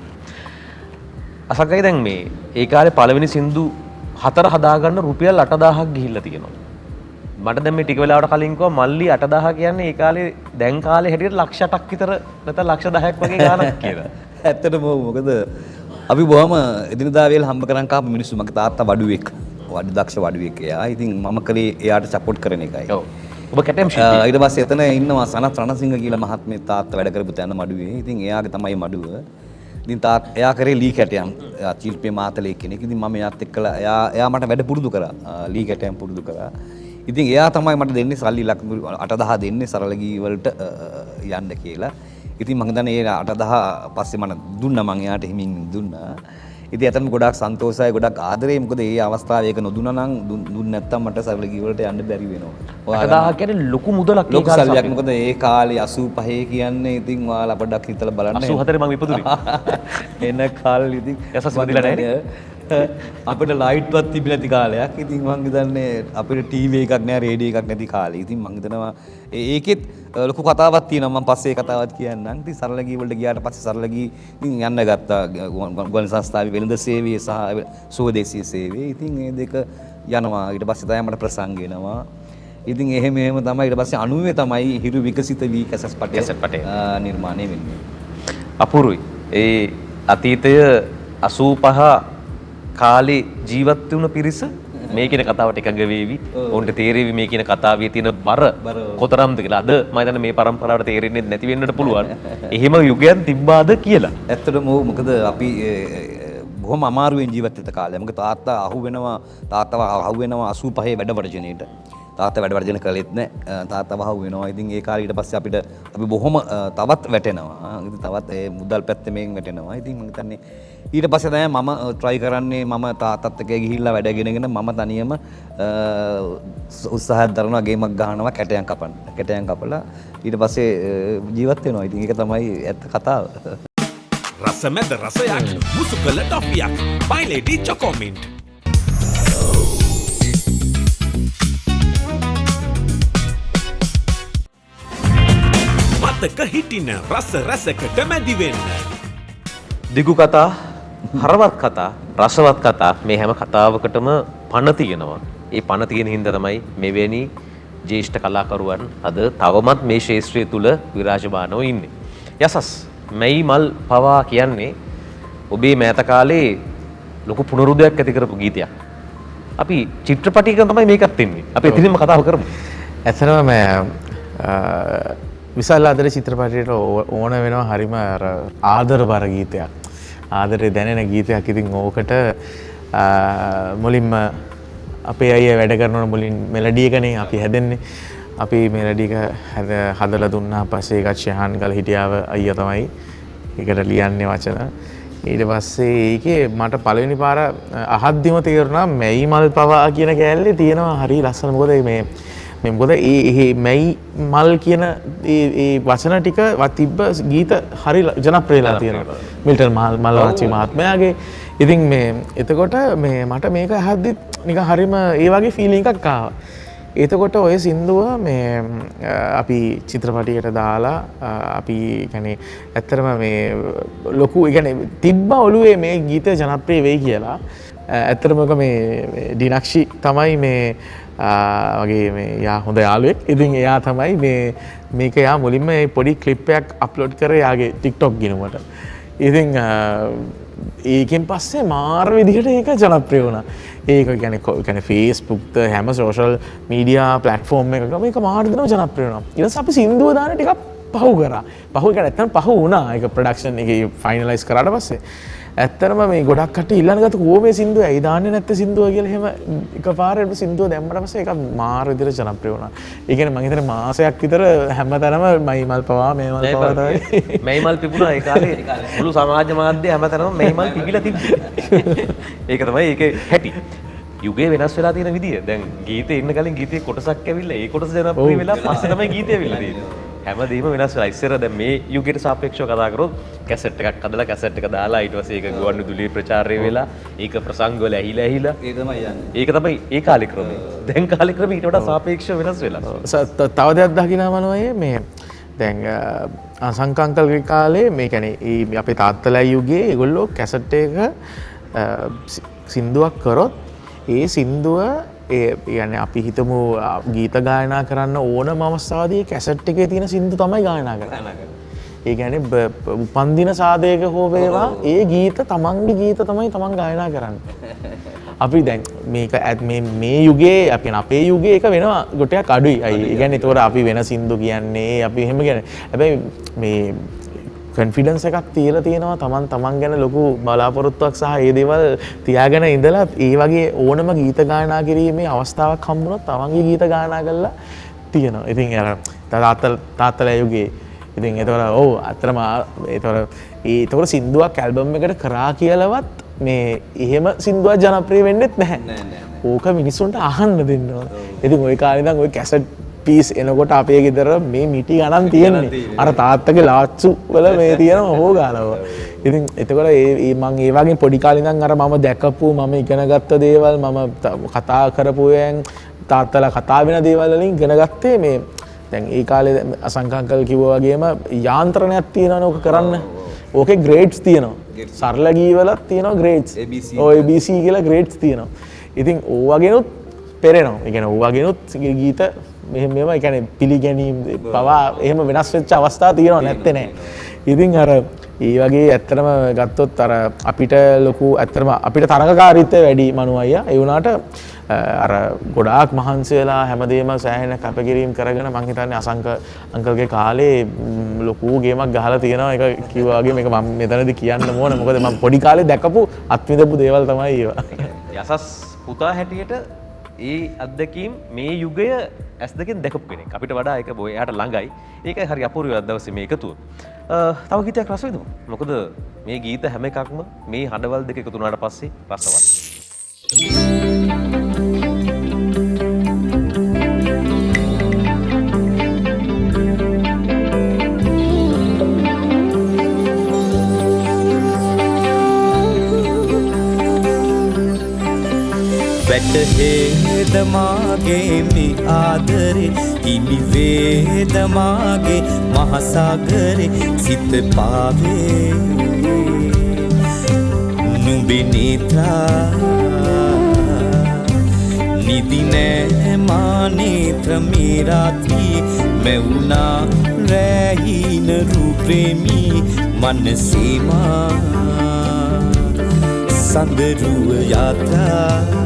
අසකයි දැන් මේ ඒ කාලේ පළවෙනි සින්දු 4 හදාගන්න රුපියල් 8000ක් ගිහිල්ලා තියෙනවා. මට දැන් මේ ටික වෙලාවට කලින් කිව්වා මල්ලි 8000 කියන්නේ ඒ කාලේ දැන් කාලේ හැටියට ලක්ෂ 8ක් විතර නැත්නම් ලක්ෂ 10ක් වගේ ගාණක් කියලා.
ඇත්තටම මොකද අපි බොහොම එදිනදා වේල හම්බ කරන් කාපු මිනිස්සු. මගේ තාත්තා වඩුවෙක්. වඩු දක්ෂ වඩුවෙක් එයා. ඉතින් මම කලේ එයාට සපෝට් කරන එකයි.
ඔව්. ඔබ කැටම් ශිල්පී.
ඊට පස්සේ එතන ඉන්නවා සනත් රණසිංහ කියලා මහත්මේ තාත්තා වැඩ කරපු තැන මඩුවේ. ඉතින් එයාගේ තමයි මඩුව. ඉතින් එයා කරේ ලී කැටයම්. එයා ශිල්පී මාතලේ කෙනෙක්. ඉතින් මම එයාත් එක්කලා එයා මට වැඩ පුරුදු කරා. ලී කැටයම් පුරුදු කරා. ඉතින් එයා තමයි මට දෙන්නේ සල්ලි 8000 දෙන්නේ සරල ගී වලට යන්න කියලා. ඉතින් මම හිතන්නේ ඒ 8000 පස්සේ මම දුන්නා මම එයාට හිමින් දුන්නා. ඉතින් ඇත්තටම ගොඩාක් සන්තෝෂයි ගොඩාක් ආදරේ. මොකද ඒ අවස්ථාවේ ඒක නොදුන්නා නම් දුන්නේ නැත්තම් මට සරල ගී වලට යන්න බැරි වෙනවා.
8000 කියන්නේ ලොකු මුදලක් ඒ
ලොකු
කාලේ.
සල්ලියක්. මොකද ඒ කාලේ 85 කියන්නේ ඉතින් ඔයාලා පොඩ්ඩක් හිතලා බලන්න.
84 මම ඉපදුනේ.
එන කාලේ ඉතින්
යසස් වදිලා නැහැ
අපිට ලයිට්වත් තිබිලා නැති කාලයක්. ඉතින් මං හිතන්නේ අපිට ටීවී එකක් නැහැ, රේඩියෝ එකක් නැති කාලේ. ඉතින් මං හිතනවා ඒකෙත් ලොකු කතාවක් තියෙනවා. මම පස්සේ කතාවක් කියන්නම්. ඉතින් සරල ගී වලට ගියාට පස්සේ සරල ගී ඉතින් යන්න ගත්තා. ගුවන් සංස්ථාවේ වෙළඳ සේවයේ සහ සුවදේශීය සේවයේ. ඉතින් මේ දෙක යනවා. ඊට පස්සේ තමයි මට ප්‍රසංග එනවා. ඉතින් එහෙම තමයි ඊට පස්සේ 90 තමයි හිරු විකසිත වී කැසට් පටය නිර්මාණය වෙන්නේ.
අපූර්වයි. ඒ අතීතය 85 කාලේ ජීවත් වුණ පිරිස මේ කියන කතාවට එකඟ වේවි. ඔවුන්ට තේරෙවි මේ කියන කතාවේ තියෙන බර කොතරම්ද කියලා. අද මම හිතන්නේ මේ પરම්පරාවට තේරෙන්නේ නැති වෙන්නට පුළුවන්. එහෙම යුගයන් තිබ්බාද කියලා.
ඇත්තටම මොකද අපි බොහොම අමාරුවෙන් ජීවත් වෙච්ච කාලය. මොකද තාත්තා අහු වෙනවා 85 වැඩ වර්ජනයේට. තාත්තා වැඩ වර්ජන කළෙත් නැහැ. තාත්තව අහු වෙනවා. ඉතින් ඒ කාලේ ඊට පස්සේ අපි බොහොම තවත් වැටෙනවා. ඉතින් තවත් ඒ මුදල් පැත්තේ මේන් වැටෙනවා. ඉතින් මම හිතන්නේ ඊට පස්සේ තමයි මම try කරන්නේ මම තාත්තත් එක්ක ගිහිල්ලා වැඩ ගෙනගෙන මම තනියම උත්සාහයක් දරනවා ගේමක් ගහනවා කැටයන් කපලා ඊට පස්සේ ජීවත් වෙනවා. ඉතින් ඒක තමයි ඇත්ත කතාව.
රස මැද රසයක් මුසුකල ටොෆියක් My Lady Chocomint. මතක හිටින රස රසකට මැදි වෙන්න.
දිගු කතා, හරවත් කතා, රසවත් කතා මේ හැම කතාවකටම පණ තියෙනවා. ඒ පණ තියෙන හින්දා තමයි මෙවැනි ජ්‍යෙෂ්ඨ කලාකරුවන් අද තවමත් මේ ශාස්ත්‍රය තුල විරාජමානව ඉන්නේ. යසස් මැයි මල් පවා කියන්නේ ඔබේ මෑත කාලේ ලොකු පුනරුදයක් ඇති කරපු ගීතයක්. අපි චිත්‍රපටයක තමයි මේකත් එන්නේ. අපි එතනින්ම කතාව කරමු.
ඇත්තටම විශාල ආදර චිත්‍රපටයට ඕන වෙනවා හරිම ආදරබර ගීතයක්. ආදරේ දැනෙන ගීතයක්. ඉතින් ඕකට මුලින්ම අපේ අයියා වැඩ කරනකොට මුලින් මෙලඩි එකනේ අපි හැදෙන්නේ. අපි මෙලඩි එක හදලා දුන්නා. පස්සේ ඒකත් ශහාන් ගල හිටියාව අයියා තමයි ඒකට ලියන්නේ වචන. ඊට පස්සේ ඒකේ මට පළවෙනි පාර අහද්දිම තේරුණා මැයි මල් පවා කියන කෑල්ලේ තියෙනවා හරි ලස්සන. මොකද මේ මොකද ඒ මැයි මල් කියන ඒ වචන ටික තිබ්බ ගීත හරි ජනප්‍රියලා තියෙනවා මිල්ටන් මල්වාචි මහත්මයාගේ. ඉතින් මේ එතකොට මේ මට මේක අහද්දි නිකන් හරිම ඒ වගේ ෆීලිං එකක් ආවා. එතකොට ඔය සින්දුව මේ අපි චිත්‍රපටියට දාලා අපි කියන්නේ ඇත්තටම මේ ලොකු කියන්නේ තිබ්බ ඔළුවේ මේ ගීතය ජනප්‍රිය වෙයි කියලා. ඇත්තටම මේ ඩිනක්ෂි තමයි මේ වගේ මේ යා හොඳ යාළුවෙක්. ඉතින් එයා තමයි මේක යා මුලින්ම මේ පොඩි ක්ලිප් එකක් අප්ලෝඩ් කරේ යාගේ TikTok ගිණුමට. ඉතින් ඒකෙන් පස්සේ මාර විදිහට ඒක ජනප්‍රිය වුණා. ඒක කියන්නේ Facebook ද හැම සෝෂල් මීඩියා ප්ලැට්ෆෝම් එකක මේක මාර දිනම ජනප්‍රිය වුණා. ඊට පස්සේ අපි සින්දුව දාන ටිකක් පහු කරා. පහු කියන්නේ නැත්තම් පහු වුණා. ඒක ප්‍රොඩක්ෂන් එකේ ෆයිනලයිස් කරාට පස්සේ ඇත්තටම මේ ගොඩක් කට්ටිය ඉල්ලන ගත්ත කොහොම මේ සින්දුව ඇයි දාන්නේ නැත්තේ සින්දුව කියලා එහෙම එකපාරට සින්දුව දැම්මට පස්සේ ඒක මාර විදිහට ජනප්‍රිය වුණා. ඒ කියන්නේ මම හිතන්නේ මාසයක් විතර හැමතැනම මයිමල් පවා මේමල් පවා තමයි.
මේමල් පිපුණා ඒ කාලේ මුළු සමාජ මාධ්‍ය හැමතැනම මේමල් පිපිලා තිබ්බේ. ඒක තමයි ඒකේ හැටි. යුගයේ වෙනස් වෙලා තියෙන විදිය. දැන් ගීතේ ඉන්න කලින් ගීතේ කොටසක් ඇවිල්ලා ඒ කොටස ජනප්‍රිය වෙලා පස්සේ තමයි ගීතය ඇවිල්ලා තියෙන්නේ. හැමදේම වෙනස් වෙලා ඉස්සර දැන් මේ යුගයට සාපේක්ෂව කතා කරොත් කැසට් එකක් හදලා කැසට් එක දාලා ඊට පස්සේ ඒක ගුවන්විදුලියේ ප්‍රචාරය වෙලා ඒක ප්‍රසංග වල ඇහිලා
ඒ තමයි යන්නේ.
ඒක තමයි ඒ කාලේ ක්‍රමය. දැන් කාලේ ක්‍රමය ඊට වඩා සාපේක්ෂව වෙනස් වෙලා.
තව දෙයක් දකින්න මනෝයේ මේ දැන් අසංකංකල්ගේ කාලේ මේ කියන්නේ අපේ තාත්තලා යුගයේ ඒගොල්ලෝ කැසට් එක සින්දුවක් කරොත් ඒ සින්දුව يعني අපි හිතමු ගීත ගායනා කරන්න ඕනම අවස්ථාවේදී කැසට් එකේ තියෙන සින්දු තමයි ගායනා කරන්නේ. ඒ කියන්නේ උපන්දින සාදයක හෝ වේවා ඒ ගීත තමන්ගේ ගීත තමයි තමන් ගායනා කරන්නේ. අපි දැන් මේක මේ යුගයේ අපි අපේ යුගයේ එක වෙනවා ගොටයක් අඩුයි. ඒ කියන්නේ ඒතකොට අපි වෙන සින්දු කියන්නේ අපි එහෙම කියන්නේ. හැබැයි මේ කොන්ෆිඩන්ස් එකක් තියලා තියෙනවා තමන් ගැන ලොකු බලාපොරොත්තුවක් සහ ඒ දේවල් තියාගෙන ඉඳලා ඒ වගේ ඕනම ගීත ගායනා කිරීමේ අවස්ථාවක් හම්බුනොත් තමන්ගේ ගීත ගායනා කරලා තියෙනවා. ඉතින් අර තාත්තලා යුගයේ ඉතින් ඒතකොට ඔව් අතරම ඒතකොට සින්දුවක් ඇල්බම් එකට කරා කියලාවත් මේ එහෙම සින්දුවක් ජනප්‍රිය වෙන්නෙත් නැහැ. ඕක මිනිස්සුන්ට අහන්න දෙන්න ඕන. ඉතින් ওই කාලේ ඉඳන් ওই කැසට් පීස් එනකොට අපේ ගෙදර මේ මිටි ගණන් තියෙන්නේ. අර තාත්තගේ ලාච්චු වල මේ තියෙන හොෝ ගානව. ඉතින් එතකොට මම ඒ වගේ පොඩි කාලේ ඉඳන් අර මම දැකපු මම ඉගෙන ගත්ත දේවල් මම කතා කරපු තාත්තලා කතා වෙන දේවල් වලින් ඉගෙන ගත්තේ මේ දැන් ඒ කාලේ අසංකංකල් කිව්වා වගේම යාන්ත්‍රණයක් තියෙනවනේ ඕක කරන්න. ඕකේ ග්‍රේඩ්ස් තියෙනවා. සරල ගීවලත් තියෙනවා ග්‍රේඩ්ස්. ඔය ABC කියලා ග්‍රේඩ්ස් තියෙනවා. ඉතින් ඕ වගේනොත් පෙරෙනවා. ඒ කියන්නේ ඕ වගේනොත් ගීත මෙහෙම ඒ කියන්නේ පිළිගැනීම් පවා එහෙම වෙනස් වෙච්ච අවස්ථා තියෙනවා නැත්තේ නෑ. ඉතින් අර ඒ වගේ ඇත්තටම ගත්තොත් අර අපිට ලොකු ඇත්තටම අපිට තරඟකාරීත්වය වැඩි මනු අයියා. ඒ වුණාට අර ගොඩාක් මහන්සි වෙලා හැමදේම සෑහෙන කැපකිරීම කරගෙන මං හිතන්නේ අංකල්ගේ කාලේ ලොකු ගේමක් ගහලා තියෙනවා. ඒක කිව්වා වගේ මේක මම මෙතනදී කියන්න ඕන. මොකද මම පොඩි කාලේ දැකපු අත්විඳපු දේවල් තමයි ඒවා.
යසස් පුතා හැටියට ඒ අත්දැකීම් මේ යුගය ඇස් දෙකෙන් දැකපු කෙනෙක්. අපිට වඩා ඒක එයාට ළඟයි. ඒකයි හරි අපූර්ව දවසේ මේ එකතුව. තව ගීතයක් රස විඳමු. මොකද මේ ගීත හැම එකක්ම මේ හඬවල් දෙක එකතු වුණාට පස්සේ රසවත්.
වැටහේද මාගේ මේ ආදරේ හිමි වේද මාගේ මහසාගරේ සිත පාවේ නුඹේ නේත්‍රා නිදි නෑ මා නේත්‍ර මේ රාත්‍රී මෙවුනා රැහින රූප්‍රේමී මනසේ මා සඳරුව යාත්‍රා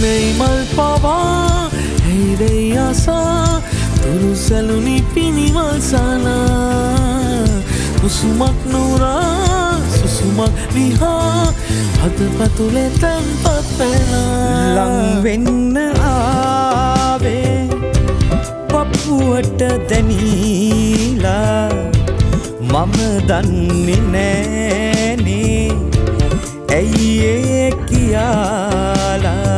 මේමල් පවා හැයිදැයි අසා තුරු සැලුනි පිනිවල් සානා උසුමක් නුරා සුසුමක් විහා හදපතුලේ තැන්පත් වෙලා
ලංවෙන්න ආවේ පපුුවට දැනීලා මම දන්නේ නෑනේ ඇයි ඒ කියාලා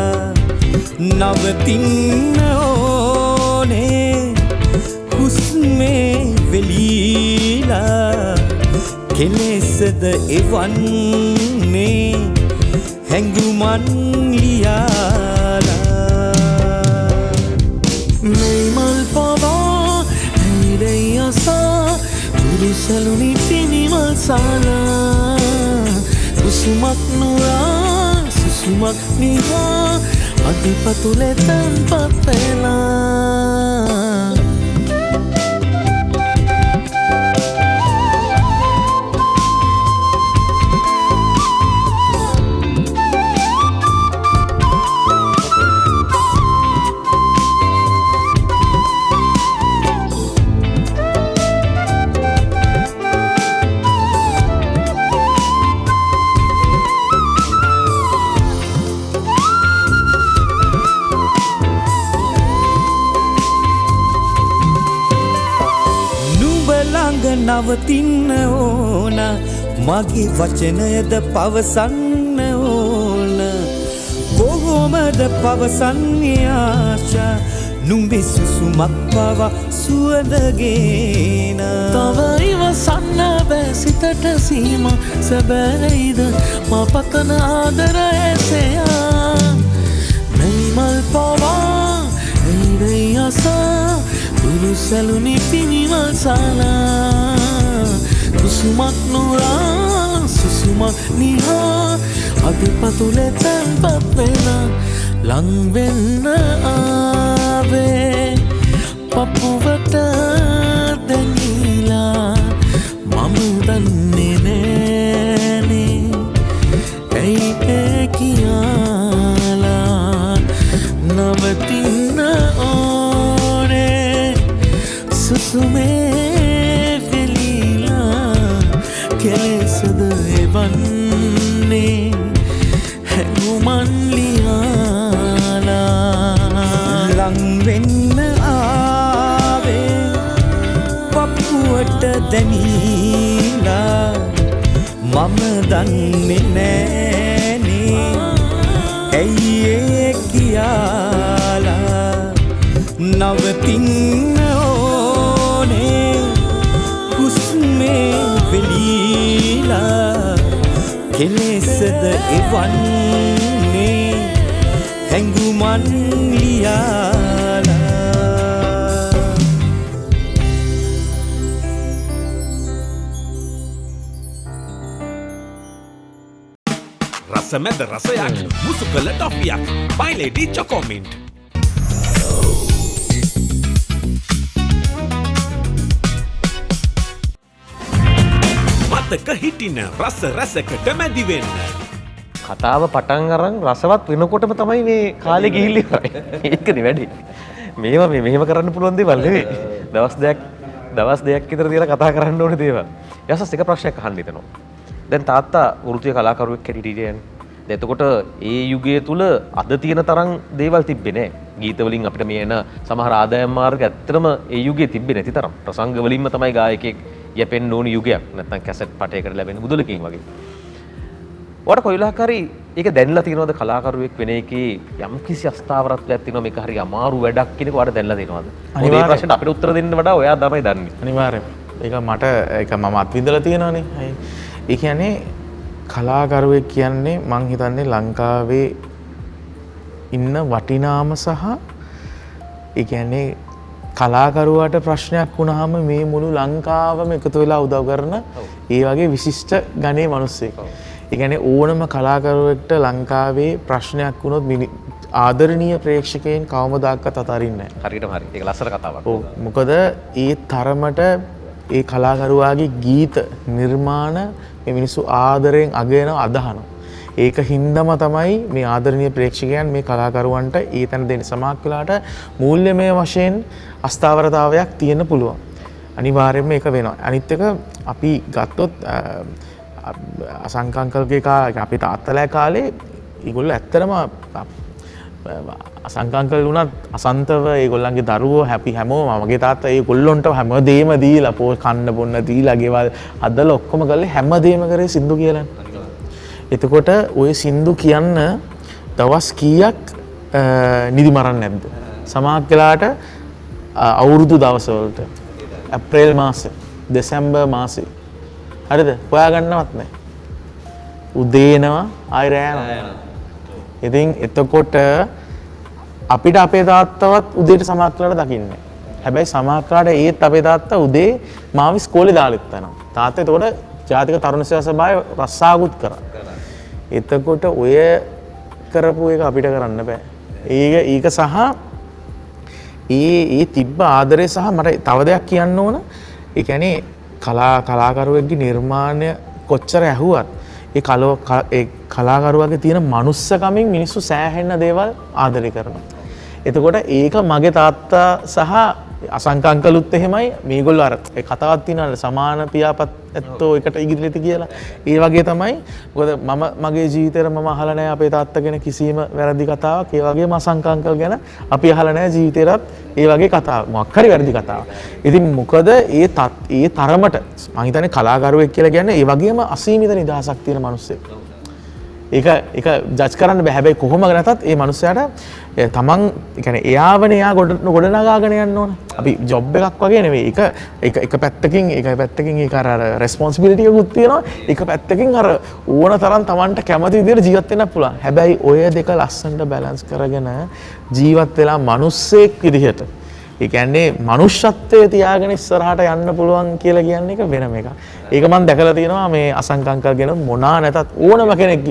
නවතින්න ඕනේ හුස්මේ වෙලීලා කෙලෙසද එවන්නේ හැඟුමන් ලියාලා
මේමල් පවා හැයිදැයි අසා තුරු සැලුනි පිනිවල් සානා උසුමක් නුරා සුසුමක් නිහා අධිපතුලේ තැන්පත් වෙලා
නවතින්න ඕන මගේ වචනයද පවසන්න ඕන කොහොමද පවසන්නේ ආශා නුඹේ සුසුමක් පව සුවඳගෙන
තව ඉවසන්න බෑ සිතට සීම සැබෑයිද මා පතන ආදර ඇසයා මැනිමල් පවා ඇයිදයි අසා තුරු සැලුනි පිනිමල් සාලා කුසුමක් නුරා සුසුමක් නිහා අද පතුලේ තැන්පත් වෙන ලංවෙන්න ආවේ පපුවට දැනීලා මම දන්නේ නෑනේ ඇයි ඒ කියලා නවතින්න ඕනේ සුසුමේ වෙලීලා කෙලෙසද එවන්නේ හැඟුමන් ලියාලා
ලංවෙන්න ආවේ පපුවට දැනීලා මම දන්නේ නෑනේ ඇයි ඒ කියලා නවතින්න ඕනේ හුස්මේ වෙලීලා කෙලෙසද එවන්නේ හැඟුමන් ලියාලා
රස මැද රසයක් මුසු කළ ටොෆියක් බයිලේඩි චොකෝමින්ට් මතක හිටින රස රසකට මැදිවෙන්න
කතාව පටන් අරන් රසවත් වෙනකොටම තමයි මේ කාලේ ගිහිල්ලා ඉවරයි. ඒකනේ වැඩි. මේවා මේ මෙහෙම කරන්න පුළුවන් දේවල් නෙවෙයි. දවස් දෙකක් විතර තියලා කතා කරන්න ඕනේ දේවල්. ඊයසස් එක ප්‍රශ්නයක් අහන්න හිතෙනවා. දැන් තාත්තා වෘත්තීය කලාකරුවෙක් හැටියට හිටියනේ. එතකොට ඒ යුගයේ තුල අද තියෙන තරම් දේවල් තිබ්බේ නැහැ. ගීත වලින් අපිට මේ එන සමහර ආදායම් මාර්ග ඇත්තටම ඒ යුගයේ තිබ්බේ නැති තරම්. ප්‍රසංග වලින්ම තමයි ගායකයෙක් යැපෙන්න ඕනි යුගයක්. නැත්නම් කැසට් පටයකට ලැබෙන මුදලකින් වගේ. ඔයාට කොයිලක් හරි ඒක දැනලා තියෙනවද කලාකරුවෙක් වෙන එකේ යම්කිසි අස්ථාවරත්වයක් තියෙනවා මේක හරි අමාරු වැඩක් කියන එක ඔයාට දැනලා තියෙනවද? මේ ප්‍රශ්නෙට අපිට උත්තර දෙන්න වඩා ඔයා තමයි දන්නේ.
අනිවාර්යයෙන්. ඒක මට ඒක මම අත්විඳලා තියෙනවානේ. ඒ කියන්නේ කලාකරුවෙක් කියන්නේ මං හිතන්නේ ලංකාවේ ඉන්න වටිනාම සහ ඒ කියන්නේ කලාකරුවාට ප්‍රශ්නයක් වුණාම මේ මුළු ලංකාවම එකතු වෙලා උදව් කරන ඒ වගේ විශිෂ්ට ගණේ මිනිස්සෙක්. ඒ කියන්නේ ඕනම කලාකරුවෙක්ට ලංකාවේ ප්‍රශ්නයක් වුණොත් ආදරණීය ප්‍රේක්ෂකයන් කවමදාකවත් අතාරින්නේ නැහැ.
හරියටම හරි. ඒක ලස්සන කතාවක්.
ඔව්. මොකද ඒ තරමට ඒ කලාකරුවාගේ ගීත නිර්මාණ මේ මිනිස්සු ආදරයෙන් අගයන අදහනවා. ඒක හින්දම තමයි මේ ආදරණීය ප්‍රේක්ෂකයන් මේ කලාකරුවන්ට ඒ තැන දෙන්න සමහර වෙලාවට මූල්‍යමය වශයෙන් අස්ථාවරතාවයක් තියෙන්න පුළුවන්. අනිවාර්යයෙන්ම ඒක වෙනවා. අනිත් එක අපි ගත්තොත් අසංකංකල්ගේ අපි තාත්තලා කාලේ ඒගොල්ලෝ ඇත්තටම අසංකංකල් වුණත් අසන්තව ඒගොල්ලන්ගේ දරුවෝ හැපි හැමෝම මගේ තාත්තා ඒගොල්ලොන්ට හැමදේම දීලා පො කන්න බොන්න දීලා ගෙවල් හදලා ඔක්කොම කරලා හැමදේම කරේ සින්දු කියලා. එතකොට ওই සින්දු කියන්න දවස් කීයක් නිදි මරන්නේ නැද්ද? සමහර වෙලාවට අවුරුදු දවස්වලට අප්‍රේල් මාසේ දෙසැම්බර් මාසේ හරිද? හොයාගන්නවත් නැහැ. උදේනවා ආයෙ රැයනවා. ඉතින් එතකොට අපිට අපේ තාත්තවත් උදේට සමහරట్లాට දකින්නේ. හැබැයි සමහරట్లాට ඒත් අපේ තාත්තා උදේ මාව ඉස්කෝලේ දාලා ඉත්තනවා. තාත්තා එතකොට ජාතික තරුණ සේවා සභාවේ රස්සාවකුත් කරා. එතකොට ඔය කරපු එක අපිට කරන්න බෑ. ඒක සහ ඒ තිබ්බ ආදරය සහ මට තව දෙයක් කියන්න ඕන. ඒ කියන්නේ කලාකරුවෙක්ගේ නිර්මාණය කොච්චර ඇහුවත් ඒ කලාකරුවාගේ තියෙන මනුස්සකමින් මිනිස්සු සෑහෙන්න දේවල් ආදරය කරනවා. එතකොට ඒක මගේ තාත්තා සහ අසංකංකලුත් එහෙමයි මේගොල්ලෝ අර ඒ කතාවක් තියෙනවා සමාන පියාපත් ඇත්තෝ එකට ඉගිරිලිති කියලා. ඒ වගේ තමයි. මොකද මම මගේ ජීවිතේට මම අහලා නැහැ අපේ තාත්තා ගැන කිසිම වැරදි කතාවක්. ඒ වගේම අසංකංකල් ගැන අපි අහලා නැහැ ජීවිතේටත් ඒ වගේ කතා මොකක් හරි වැරදි කතාව. ඉතින් මොකද ඒ තරමට මම හිතන්නේ කලාකරුවෙක් කියලා කියන්නේ ඒ වගේම අසීමිත නිදහසක් තියෙන මිනිස්සෙක්. ඒක ජජ් කරන්න බෑ. හැබැයි කොහොම නැතත් ඒ මනුස්සයාට තමන් කියන්නේ එයාවනේ එයා ගොඩනගාගෙන යන්න ඕන. අපි ජොබ් එකක් වගේ නෙවෙයි. එක පැත්තකින් ඒක අර රෙස්පොන්සිබිලිටි එකකුත් තියෙනවා. එක පැත්තකින් අර ඕන තරම් තමන්ට කැමති විදිහට ජීවත් වෙන්න පුළුවන්. හැබැයි ඔය දෙක ලස්සනට බැලන්ස් කරගෙන ජීවත් වෙලා මිනිස්සෙක් විදිහට ඒ කියන්නේ මනුෂ්‍යත්වයේ තියාගෙන ඉස්සරහට යන්න පුළුවන් කියලා කියන්නේ එක වෙනම එකක්. ඒක මම දැකලා තියෙනවා මේ අසංක අංකල්ගෙන මොනා නැතත් ඕනම කෙනෙක්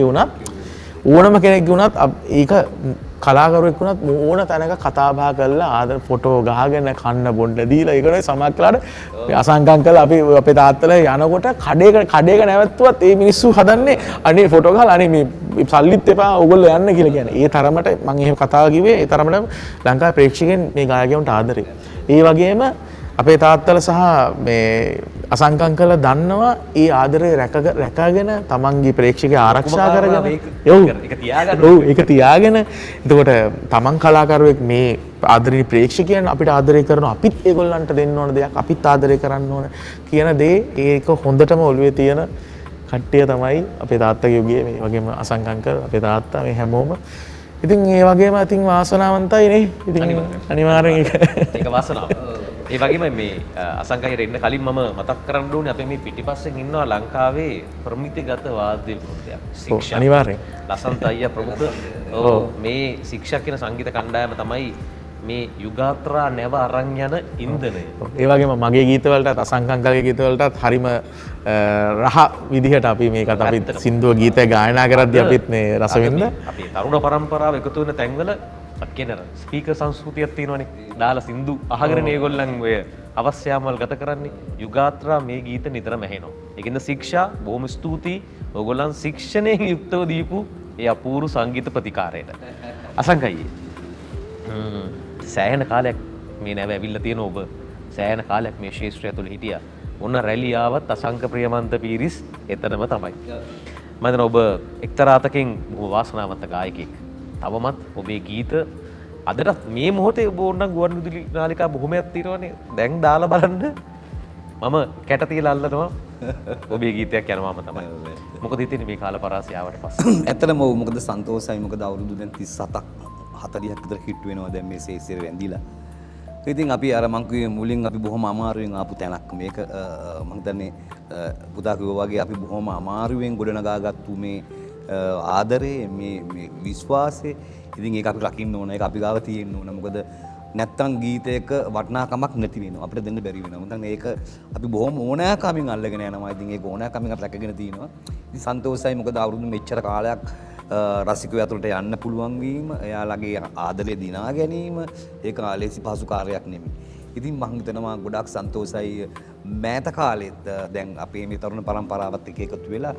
ගියුණත් ඒක කලාකරුවෙක් වුණත් ඕන තැනක කතා බහ කරලා ආදර ෆොටෝ ගහගෙන කන්න බොන්න දීලා ඒකනේ සමහරట్లాට මේ අසංක අංකල් අපි අපේ තාත්තලා යනකොට කඩේක නැවැත්තුවත් ඒ මිනිස්සු හදන්නේ අනේ ෆොටෝ ගහලා අනේ මේ සල්ලිත් එපා ඕගොල්ලෝ යන්න කියලා කියන්නේ. ඒ තරමට මම එහෙම කතාව කිව්වේ ඒ තරමට ලංකාවේ ප්‍රේක්ෂකයන් මේ ගායකයන්ට ආදරේ. ඒ වගේම අපේ තාත්තලා සහ මේ අසංක අංකල්ලා දන්නවා ඒ ආදරේ රැකගෙන තමන්ගේ ප්‍රේක්ෂකයා ආරක්ෂා කරගෙන ඒක තියාගෙන එතකොට තමන් කලාකරුවෙක් මේ ආදරණීය ප්‍රේක්ෂකයන් අපිට ආදරය කරනවා අපිත් ඒගොල්ලන්ට දෙන්න ඕන දෙයක් අපිත් ආදරය කරන්න ඕන කියන දේ ඒක හොඳටම ඔළුවේ තියෙන කට්ටිය තමයි අපේ තාත්තගේ යුගයේ මේ වගේම අසංක අංකල් අපේ තාත්තා මේ හැමෝම ඉතින් ඒ වගේම ඉතින් වාසනාවන්තයි නේ ඉතින් අනිවාර්යෙන්
ඒක වාසනාව. ඒ වගේම මේ අසංකයර ඉන්න කලින් මම මතක් කරන්න ඕනේ අපේ මේ පිටිපස්සෙන් ඉන්නවා ලංකාවේ ප්‍රමිතිගත වාද්‍ය වෘත්තයක්. ශික්ෂා.
අනිවාර්යෙන්.
ලසන්ත අයියා ප්‍රමුඛ මේ ශික්ෂා කියන සංගීත කණ්ඩායම තමයි මේ යුගාත්‍රා නැව අරන් යන ඉන්ධනය.
ඒ වගේම මගේ ගීතවලටත් අසංක අංකල්ගේ ගීතවලටත් හරිම රහ විදිහට අපි මේකත් අපි සින්දුව ගීතය ගායනා කරද්දී අපිත් මේ රස විඳ
අපි තරුණ පරම්පරාව එකතු වෙන තැන්වල කියන ස්පීකර් සංස්කෘතියක් තියෙනවනේ. දාලා සින්දු අහගෙන මේගොල්ලන් ඔය අවශ්‍යමල් ගත කරන්නේ. යුගාත්‍රා මේ ගීත නිතරම ඇහෙනවා. ඒකින්ද ශික්ෂා බොහොම ස්තුතියි. ඔයගොල්ලන් ශික්ෂණයෙන් යුක්තව දීපු ඒ අපූර්ව සංගීත ප්‍රතිකාරයට. අසංකයි. සෑහෙන කාලයක් මේ නැව ඇවිල්ලා තියෙන ඔබ සෑහෙන කාලයක් මේ ශාස්ත්‍රය තුළ හිටියා. ඔන්න රැලි ආවත් අසංක ප්‍රියමන්ත පීරිස් එතනම තමයි. මම හිතනවා ඔබ එක්තරා අතකින් බොහෝ වාසනාවන්ත ගායකයෙක්. තවමත් ඔබේ ගීත අදටත් මේ මොහොතේ ඔබ ඕනනම් ගුවන්විදුලි නාලිකා බොහොමයක් තියෙනවනේ. දැන් දාලා බලන්න මම කැට තියලා අල්ලනවා ඔබේ ගීතයක් යනවාම තමයි. මොකද හිතන්නේ මේ කාල පරාසය ආවට පස්සේ?
ඇත්තටම මොකද සන්තෝෂයි මොකද අවුරුදු දැන් 37ක් 40ක් විතර හිට වෙනවා දැන් මේ ශේෂ්ත්‍රය වැඳිලා. ඉතින් අපි අර මං කිව්වේ මුලින් අපි බොහොම අමාරුවෙන් ආපු තැනක් මේක මම හිතන්නේ පුතා කිව්වා වගේ අපි බොහොම අමාරුවෙන් ගොඩනගාගත්තු මේ ආදරේ මේ විශ්වාසය ඉතින් ඒක අපි රකින්න ඕන ඒක අපි ගාව තියෙන්න ඕන මොකද නැත්තම් ගීතයක වටිනාකමක් නැති වෙනවා අපිට දෙන්න බැරි වෙනවා මම හිතන්නේ ඒක අපි බොහොම ඕනෑකමින් අල්ලගෙන යනවා ඉතින් ඒක ඕනෑකමින් අපි රැකගෙන තියෙනවා ඉතින් සන්තෝෂයි මොකද අවුරුදු මෙච්චර කාලයක් රසිකයෝ ඇතුළට යන්න පුළුවන් වීම එයාලගේ ආදරය දිනා ගැනීම ඒක ආලේසි පහසු කාර්යයක් නෙමෙයි ඉතින් මම හිතනවා ගොඩක් සන්තෝෂයි මෑත කාලෙත් දැන් අපේ මේ තරුණ පරම්පරාවත් එක්ක එකතු වෙලා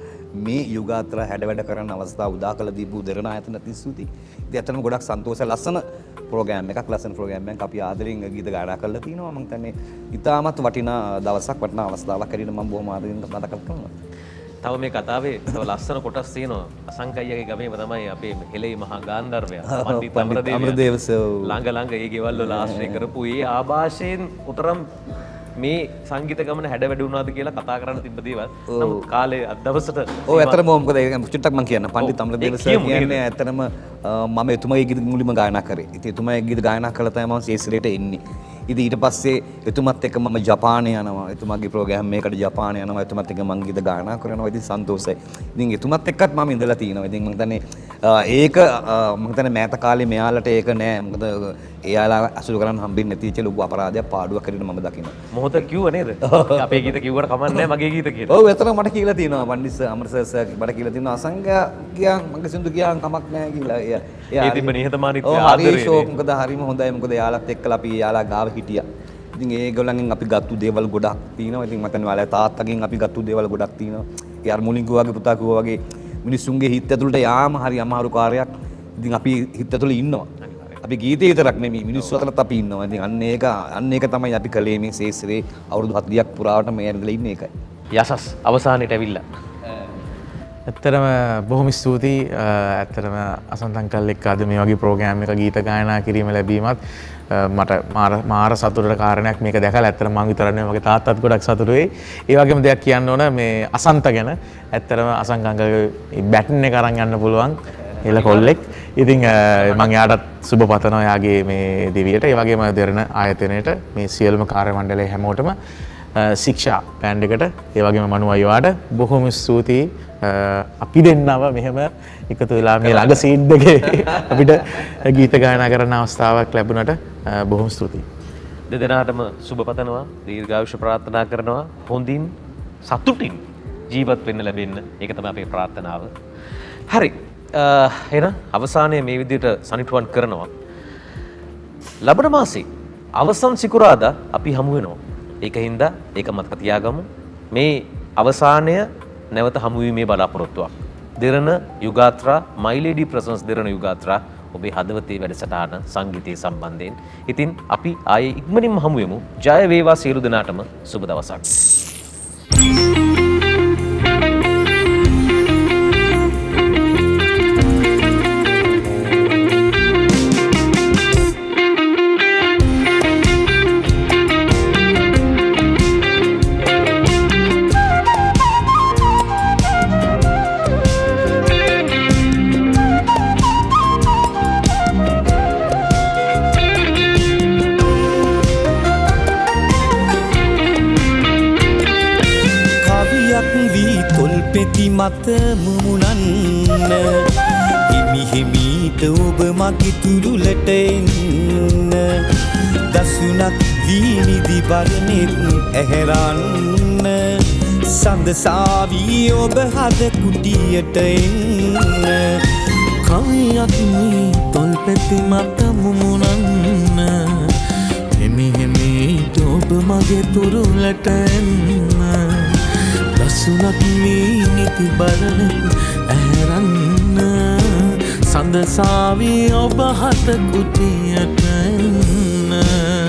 මේ යුගාත්‍රා හැඩවැඩ කරන්න අවස්ථාව උදා කළ දීපු දෙරණ ආයතනත් ස්තුතියි. ඉතින් ඇත්තටම ගොඩක් සන්තෝෂයි ලස්සන ප්‍රෝග්‍රෑම් එකක් ලස්සන ප්‍රෝග්‍රෑම් එකක් අපි ආදරෙන් ගීත ගායනා කරලා තිනවා. මම හිතන්නේ ඉතාමත් වටිනා දවසක් වටිනා අවස්ථාවක් හැටියට මම බොහොම ආදරෙන් මතක් කරනවා.
තව මේ කතාවේ තව ලස්සන කොටස් තියෙනවා. අසංකයියගේ ගමේම තමයි අපේ හෙළේ මහා ගාන්ධර්වයා පණ්ඩිත අමරදේව ළඟ ඒ ගෙවල් වල ආශ්‍රය කරපු ඒ ආభాෂයෙන් උතරම් මේ සංගීත ගමන හැඩ වැඩ වුණාද කියලා කතා කරන්න තිබ්බ දේවල්. නමුත් කාලේ අද දවසට
ඔව් ඇත්තටම මොකද ඒක චුට්ටක් මම කියන්න පණ්ඩිත අමරදේව සර් කියන්නේ ඇත්තටම මම එතුමාගේ ගීත මුලින්ම ගායනා කරේ. ඉතින් එතුමාගේ ගීත ගායනා කළා තමයි මම ශේෂ්ත්‍රයට එන්නේ. ඉතින් ඊට පස්සේ එතුමත් එක්ක මම ජපානය යනවා. එතුමාගේ ප්‍රෝග්‍රෑම් එකකට ජපානය යනවා. එතුමත් එක්ක මම ගීත ගායනා කරනවා. ඉතින් සන්තෝෂයි. ඉතින් එතුමත් එක්කත් මම ඉඳලා තිනවා. ඉතින් මම හිතන්නේ ඒක මම හිතන්නේ මෑත කාලේ මෙයාලට ඒක නෑ. මොකද එයාලා අසුරු කරන්න හම්බෙන්නේ නැති ච ලොකු අපරාධයක් පාඩුවක් හැටියට මම දකිනවා.
මොහොත කිව්ව නේද? අපේ ගීත කිව්වට කමන්නේ නෑ මගේ ගීත කියලා.
ඔව් එතන මට කියලා තියෙනවා. පණ්ඩිත අමරසර් සර් මට කියලා තියෙනවා අසංගය කියන් මගේ සින්දු කියන් කමක් නෑ කියලා.
ඒ තිබ්බ නිහතමානීත්වය
ආදරේ. හරි ෂෝක් මොකද හරිම හොඳයි. මොකද එයාලත් එක්කලා අපි එයාලා ගාව හිටියා. ඉතින් ඒගොල්ලන්ගෙන් අපි ගත්තු දේවල් ගොඩක් තියෙනවා. ඉතින් මම හිතන්නේ ඔයාලා තාත්තගෙන් අපි ගත්තු දේවල් ගොඩක් තියෙනවා. ඒ අර මුලින් කිව්වා වගේ පුතා කිව්වා වගේ මිනිස්සුන්ගේ හිත ඇතුළට යාම හරි අමාරු කාර්යයක්. ඉතින් අපි හිත ඇතුළේ ඉන්නවා. අපි ගීතේ විතරක් නෙමෙයි මිනිස්සු අතරත් අපි ඉන්නවා. ඉතින් අන්න ඒක තමයි අපි කලේ මේ ශේෂ්ත්‍රේ අවුරුදු 40ක් පුරාවට මේ ඇරලා ඉන්නේ ඒකයි.
යසස් අවසානයේට ඇවිල්ලා.
ඇත්තරම බොහොම ස්තුතියි. ඇත්තරම අසන්තංකල් එක්ක අද මේ වගේ ප්‍රෝග්‍රෑම් එක ගීත ගායනා කිරීම ලැබීමත් මට මාර සතුටට කාරණයක්. මේක දැකලා ඇත්තටම මම විතරක් නෙවෙයි මගේ තාත්තත් ගොඩක් සතුටු වෙයි. ඒ වගේම දෙයක් කියන්න ඕන මේ අසන්ත ගැන. ඇත්තරම අසංකංකගේ බැටන් එක අරන් යන්න පුළුවන් එළ කොල්ලෙක්. ඉතින් මම එයාටත් සුබ පතනවා යාගේ මේ දිවියට. ඒ වගේම දෙරණ ආයතනයේට මේ සියලුම කාර්ය මණ්ඩලයේ හැමෝටම ශික්ෂා බෑන්ඩ් එකට ඒ වගේම මනු අයියාට බොහොම ස්තුතියි. අපි දෙන්නව මෙහෙම එකතු වෙලා මේ ළඟ සීඩ් එකේ අපිට ගීත ගායනා කරන්න අවස්ථාවක් ලැබුණට බොහොම ස්තුතියි.
දෙදෙනාටම සුබ පතනවා, දීර්ඝායුෂ ප්‍රාර්ථනා කරනවා, හොඳින් සතුටින් ජීවත් වෙන්න ලැබෙන්න. ඒක තමයි අපේ ප්‍රාර්ථනාව. හරි. එහෙනම් අවසානයේ මේ විදිහට සනිටුවන් කරනවා. ලබන මාසේ අවසන් සිකුරාදා අපි හමු වෙනවා. ඒකින්ද ඒක මතක තියාගමු. මේ අවසානය නැවත හමුවීමේ බලාපොරොත්තුවක්. දෙරණ යුගාත්‍රා My Lady Presents දෙරණ යුගාත්‍රා ඔබේ හදවතේ වැඩසටහන සංගීතයේ සම්බන්ධයෙන්. ඉතින් අපි ආයේ ඉක්මනින්ම හමු වෙමු. ජය වේවා සියලු දෙනාටම සුබ දවසක්.
මත මුමුණන්න හිමි හිමීට ඔබ මගේ තුරුලට එන්න දසුනක් වීනිදි බරනෙත් ඇහැරන්න සඳසාවී ඔබ හද කුටියට එන්න
කවියක් මේ තොල් පෙති මත මුමුණන්න හිමි හිමීට ඔබ මගේ තුරුලට එන්න දසුනක් මේ නිති බරන ඇහැරන්න සඳසාවී ඔබ හත කුටියට එන්න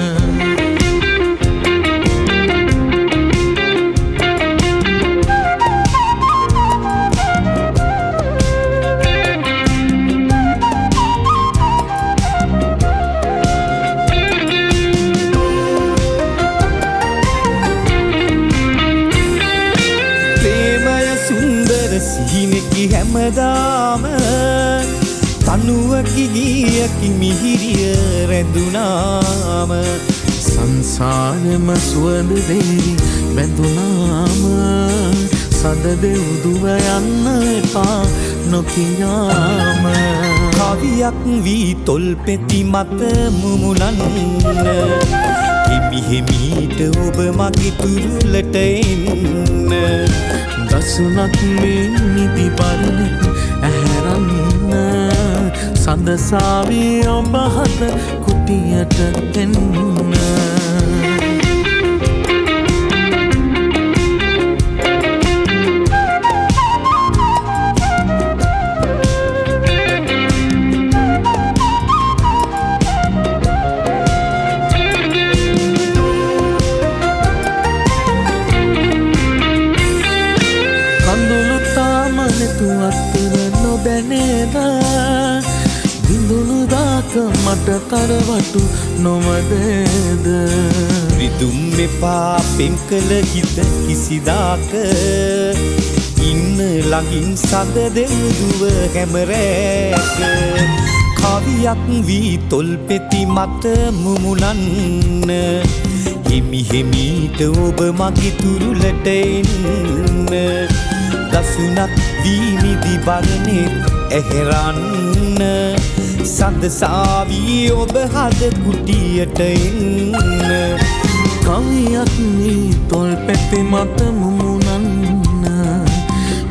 හැමදාම තනුවකි ගියකි මිහිරිය රැඳුනාම
සංසාරෙම සුවඳ දෙවි බැඳුනාම සඳ දෙව්දුව යන්න එපා නොකියාම
කවියක් වී තොල් පෙති මත මුමුණන්න හිමි හිමීට ඔබ මගේ තුරුලට එන්න
දසුනක් මේ නිදි බරන ඇහැරන්න සඳසාවී ඔබ හත කුටියට එන්න මට තරවටු නොමදේද
විදුම් එපා පෙම් කළ හිත කිසිදාක ඉන්න ළඟින් සඳ දෙව්දුව හැමරෑක කවියක් වී තොල් පෙති මත මුමුණන්න හිමි හිමීට ඔබ මගේ තුරුලට එන්න දසුනක් වී නිදි බරනේ ඇහැරන්න සඳසාවී ඔබ හද කුටියට එන්න
කවියක් මේ තොල් පෙති මත මුමුණන්න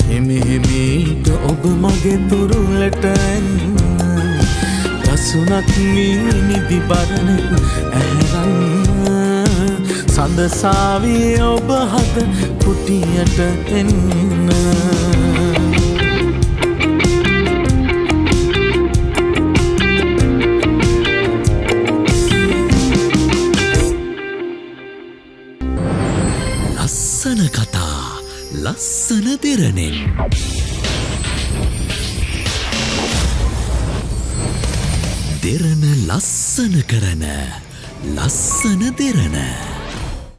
හිමි හිමීට ඔබ මගේ තුරුලට එන්න දසුනක් මේ නිදි බරන ඇහැරන්න සඳසාවී ඔබ හද කුටියට එන්න
ලස්සන කතා ලස්සන දෙරණෙන්
ලස්සන කරන ලස්සන දෙරණ